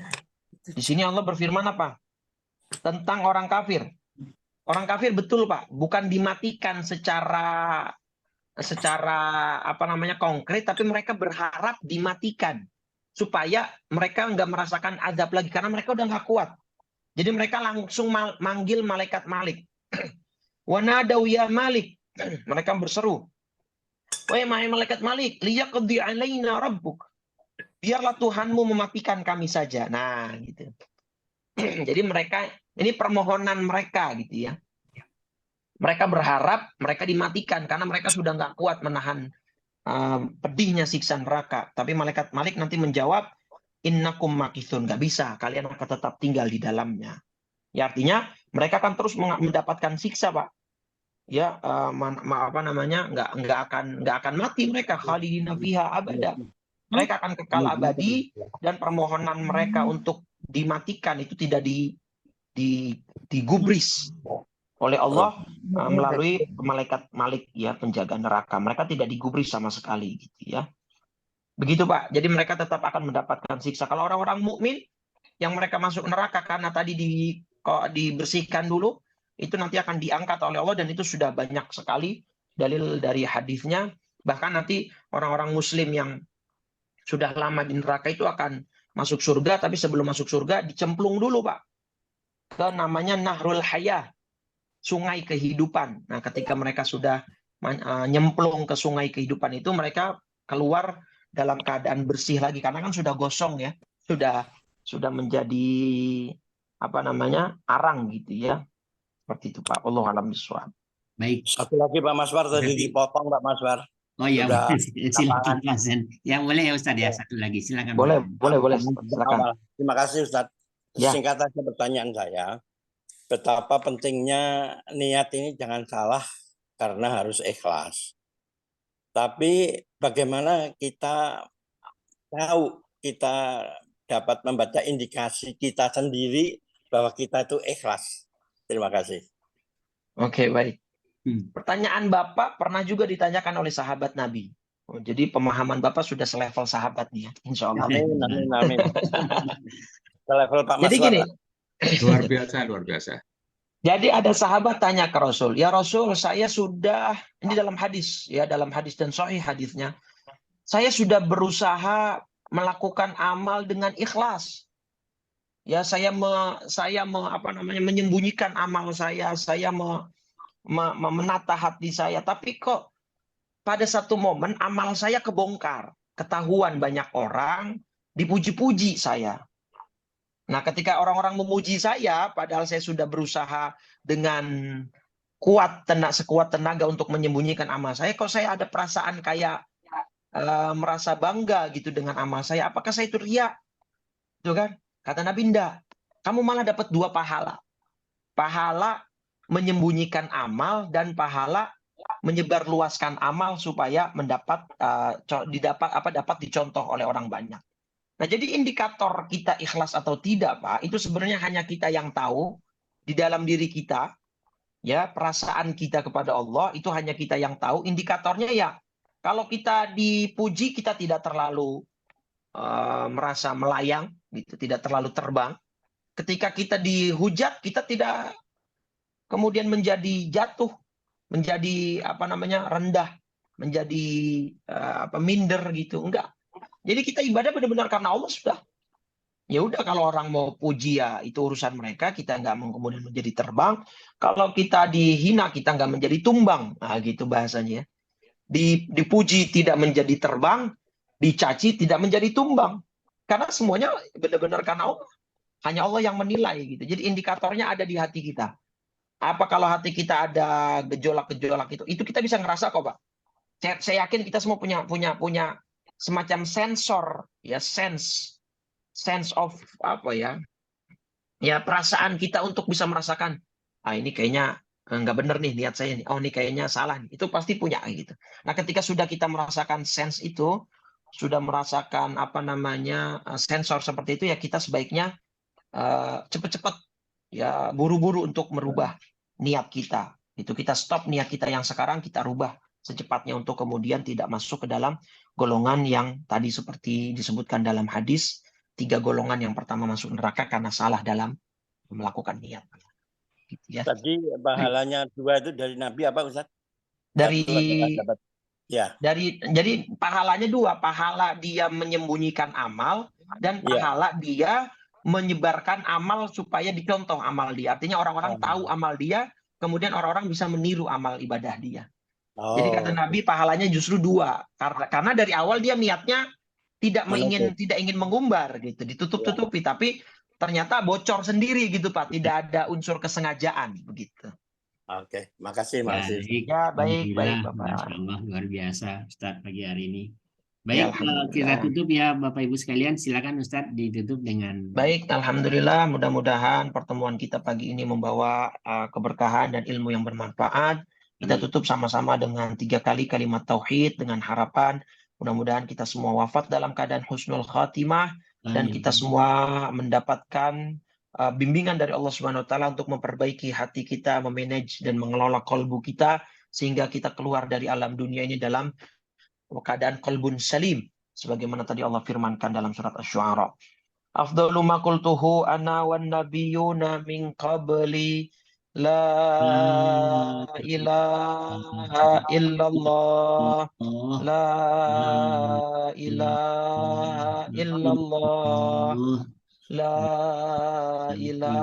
di sini Allah berfirman apa? Tentang orang kafir. Orang kafir betul Pak, bukan dimatikan secara konkret, tapi mereka berharap dimatikan supaya mereka nggak merasakan azab lagi karena mereka udah nggak kuat. Jadi mereka langsung manggil malaikat Malik. Wanadau ya Malik, Mereka berseru, wahai malaikat Malik, liyaqdi alaina rabbuk. Biarlah Tuhanmu mematikan kami saja. Nah, gitu. Jadi mereka, ini permohonan mereka gitu ya. Mereka berharap mereka dimatikan karena mereka sudah nggak kuat menahan pedihnya siksa neraka. Tapi malaikat Malik nanti menjawab, innakum makithun, nggak bisa, kalian akan tetap tinggal di dalamnya. Ya artinya mereka akan terus mendapatkan siksa, Pak. Ya, apa namanya, nggak akan mati mereka, khalidina fiha abada. Mereka akan kekal abadi, dan permohonan mereka untuk dimatikan itu tidak digubris oleh Allah melalui malaikat Malik ya, penjaga neraka. Mereka tidak digubris sama sekali gitu ya. Begitu Pak. Jadi mereka tetap akan mendapatkan siksa. Kalau orang-orang mukmin yang mereka masuk neraka karena tadi dibersihkan dulu, itu nanti akan diangkat oleh Allah, dan itu sudah banyak sekali dalil dari hadisnya. Bahkan nanti orang-orang muslim yang sudah lama di neraka itu akan masuk surga, tapi sebelum masuk surga dicemplung dulu Pak ke namanya Nahrul Hayah, sungai kehidupan. Nah, ketika mereka sudah nyemplung ke sungai kehidupan itu, mereka keluar dalam keadaan bersih lagi karena kan sudah gosong ya, sudah menjadi apa namanya, arang gitu ya. Seperti itu Pak. Wallahu a'lam bishawab. Baik. Satu lagi Pak Maswar tadi dipotong Pak Maswar. Oh ya, Sudah silakan Pak Zen. Ya boleh ya Ustadz ya, satu lagi silakan. Boleh, Pak. boleh, silakan. Terima kasih Ustadz. Ya. Singkat saja pertanyaan saya. Betapa pentingnya niat ini jangan salah karena harus ikhlas. Tapi bagaimana kita tahu, kita dapat membaca indikasi kita sendiri bahwa kita itu ikhlas. Terima kasih. Oke, baik. Pertanyaan Bapak pernah juga ditanyakan oleh sahabat Nabi. Oh, jadi pemahaman Bapak sudah selevel sahabat nih ya, insya Allah. Amin. Selevel Pak Maswar. Jadi gini. Luar biasa. Jadi ada sahabat tanya ke Rasul, ya Rasul, saya sudah, ini dalam hadis ya, dalam hadis dan sahih hadisnya, saya sudah berusaha melakukan amal dengan ikhlas. Ya, saya menyembunyikan amal saya menata hati saya, tapi kok pada satu momen amal saya kebongkar, ketahuan banyak orang, dipuji-puji saya. Nah, ketika orang-orang memuji saya, padahal saya sudah berusaha dengan sekuat tenaga untuk menyembunyikan amal saya, kok saya ada perasaan kayak merasa bangga gitu dengan amal saya. Apakah saya itu riya? Itu kan? Kata Nabi, enggak. Kamu malah dapat 2 pahala. Pahala menyembunyikan amal dan pahala menyebarluaskan amal supaya dapat dicontoh oleh orang banyak. Nah, jadi indikator kita ikhlas atau tidak, Pak, itu sebenarnya hanya kita yang tahu di dalam diri kita. Ya, perasaan kita kepada Allah itu hanya kita yang tahu. Indikatornya ya, kalau kita dipuji kita tidak terlalu merasa melayang, gitu, tidak terlalu terbang. Ketika kita dihujat, kita tidak kemudian menjadi jatuh, menjadi rendah, menjadi minder gitu, enggak. Jadi kita ibadah benar-benar karena Allah sudah. Ya udah, kalau orang mau puji ya itu urusan mereka, kita nggak kemudian menjadi terbang. Kalau kita dihina kita nggak menjadi tumbang, nah gitu bahasanya. Dipuji tidak menjadi terbang, dicaci tidak menjadi tumbang. Karena semuanya benar-benar karena Allah. Hanya Allah yang menilai gitu. Jadi indikatornya ada di hati kita. Apa kalau hati kita ada gejolak-gejolak itu kita bisa ngerasa kok, Pak. Saya yakin kita semua punya semacam sensor ya, sense of perasaan kita untuk bisa merasakan ini kayaknya nggak bener nih niat saya nih, ini kayaknya salah nih. Itu pasti punya gitu. Nah, ketika sudah kita merasakan sense itu, sudah merasakan sensor seperti itu, ya kita sebaiknya cepat-cepat ya, buru-buru untuk merubah niat kita. Itu kita stop niat kita yang sekarang, kita rubah secepatnya untuk kemudian tidak masuk ke dalam golongan yang tadi seperti disebutkan dalam hadis, 3 golongan yang pertama masuk neraka karena salah dalam melakukan niat. Gitu ya. Tadi pahalanya 2 itu dari Nabi apa Ustaz? Jadi pahalanya 2, pahala dia menyembunyikan amal dan pahala dia menyebarkan amal supaya dicontoh amal dia. Artinya orang-orang tahu amal dia, kemudian orang-orang bisa meniru amal ibadah dia. Jadi kata Oh, Nabi pahalanya justru 2. Karena dari awal dia niatnya tidak menutup. ingin mengumbar gitu, Ya. ditutup-tutupi, tapi ternyata bocor sendiri gitu Pak, tidak ada unsur kesengajaan begitu. Oke, makasih, makasih. Baik, Ya, baik Alhamdulillah, Bapak. Masya Allah, luar biasa Ustadz pagi hari ini. Ya, Baik, kita alhamdulillah. tutup ya Bapak Ibu sekalian. Silakan Ustadz ditutup dengan Baik, alhamdulillah, mudah-mudahan pertemuan kita pagi ini membawa keberkahan dan ilmu yang bermanfaat. Kita amin. tutup sama-sama dengan 3 kali kalimat tauhid dengan harapan mudah-mudahan kita semua wafat dalam keadaan husnul khatimah dan Amin. kita semua mendapatkan bimbingan dari Allah Subhanahu wa taala untuk memperbaiki hati kita, memanage dan mengelola kolbu kita sehingga kita keluar dari alam dunia ini dalam keadaan kolbun salim sebagaimana tadi Allah firmankan dalam surat Asy-Syu'ara. Afdalu ma qultuhu ana wan nabiyyuna min qabli la ilaha illallah Allah, la la ilaha ilaha illallah illallah, la la ilaha ilaha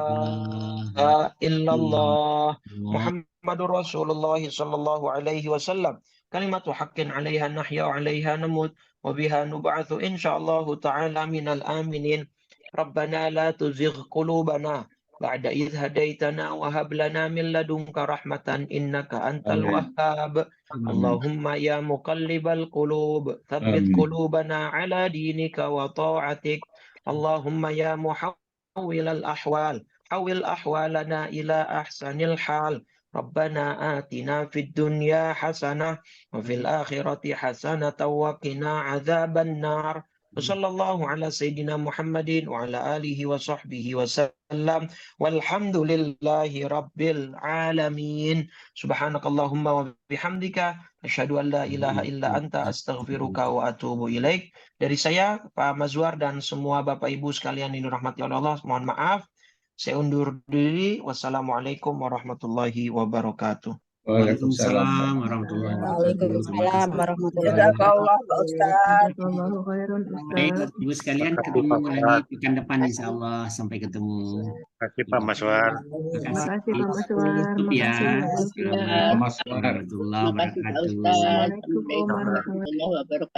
illallah illallah. Muhammadur Rasulullah sallallahu alaihi wasallam kalimatu haqqin 'alaiha nahya wa 'alaiha namut wa biha nub'atsu insyaallah ta'ala minal aminin. ربنا لا تزغ قلوبنا بعد إذ هديتنا وهب لنا من لدنك رحمة إنك أنت Amin. الوهاب Amin. اللهم يا مقلب القلوب ثبت Amin. قلوبنا على دينك وطاعتك اللهم يا محول الأحوال حول أحوالنا إلى أحسن الحال ربنا آتنا في الدنيا حسنة وفي الآخرة حسنة وقنا عذاب النار وصلى الله على سيدنا محمد وعلى آله وصحبه وسلم والحمد لله رب العالمين سبحانك اللهم وبحمدك أشهد أن لا إله إلا أنت أستغفرك وأتوب إليك. Dari saya Pak Mazwar dan semua Bapak Ibu sekalian yang dirahmati oleh Allah, mohon maaf. Saya undur diri. Wassalamualaikum warahmatullahi wabarakatuh. Waalaikumsalam warahmatullahi wabarakatuh. Terima Waalaikumsalam kasih. warahmatullahi Jazakallah Pak wabarakatuh. Ustaz. Jazakallahu khairan Baik, Ustaz. Ibu sekalian, Makasih, ketemu Pak lagi Ustaz. pekan depan insya Allah. Sampai ketemu. Makasih Pak Maswar. Terima Terima kasih Pak kasih. Maswar. Tutup ya. Makasih Bu Elvia. Assalamualaikum Mas War. warahmatullahi Terima kasih Pak wabarakatuh. Ustaz. Assalamualaikum Assalamualaikum warahmatullahi warahmatullahi wabarakatuh.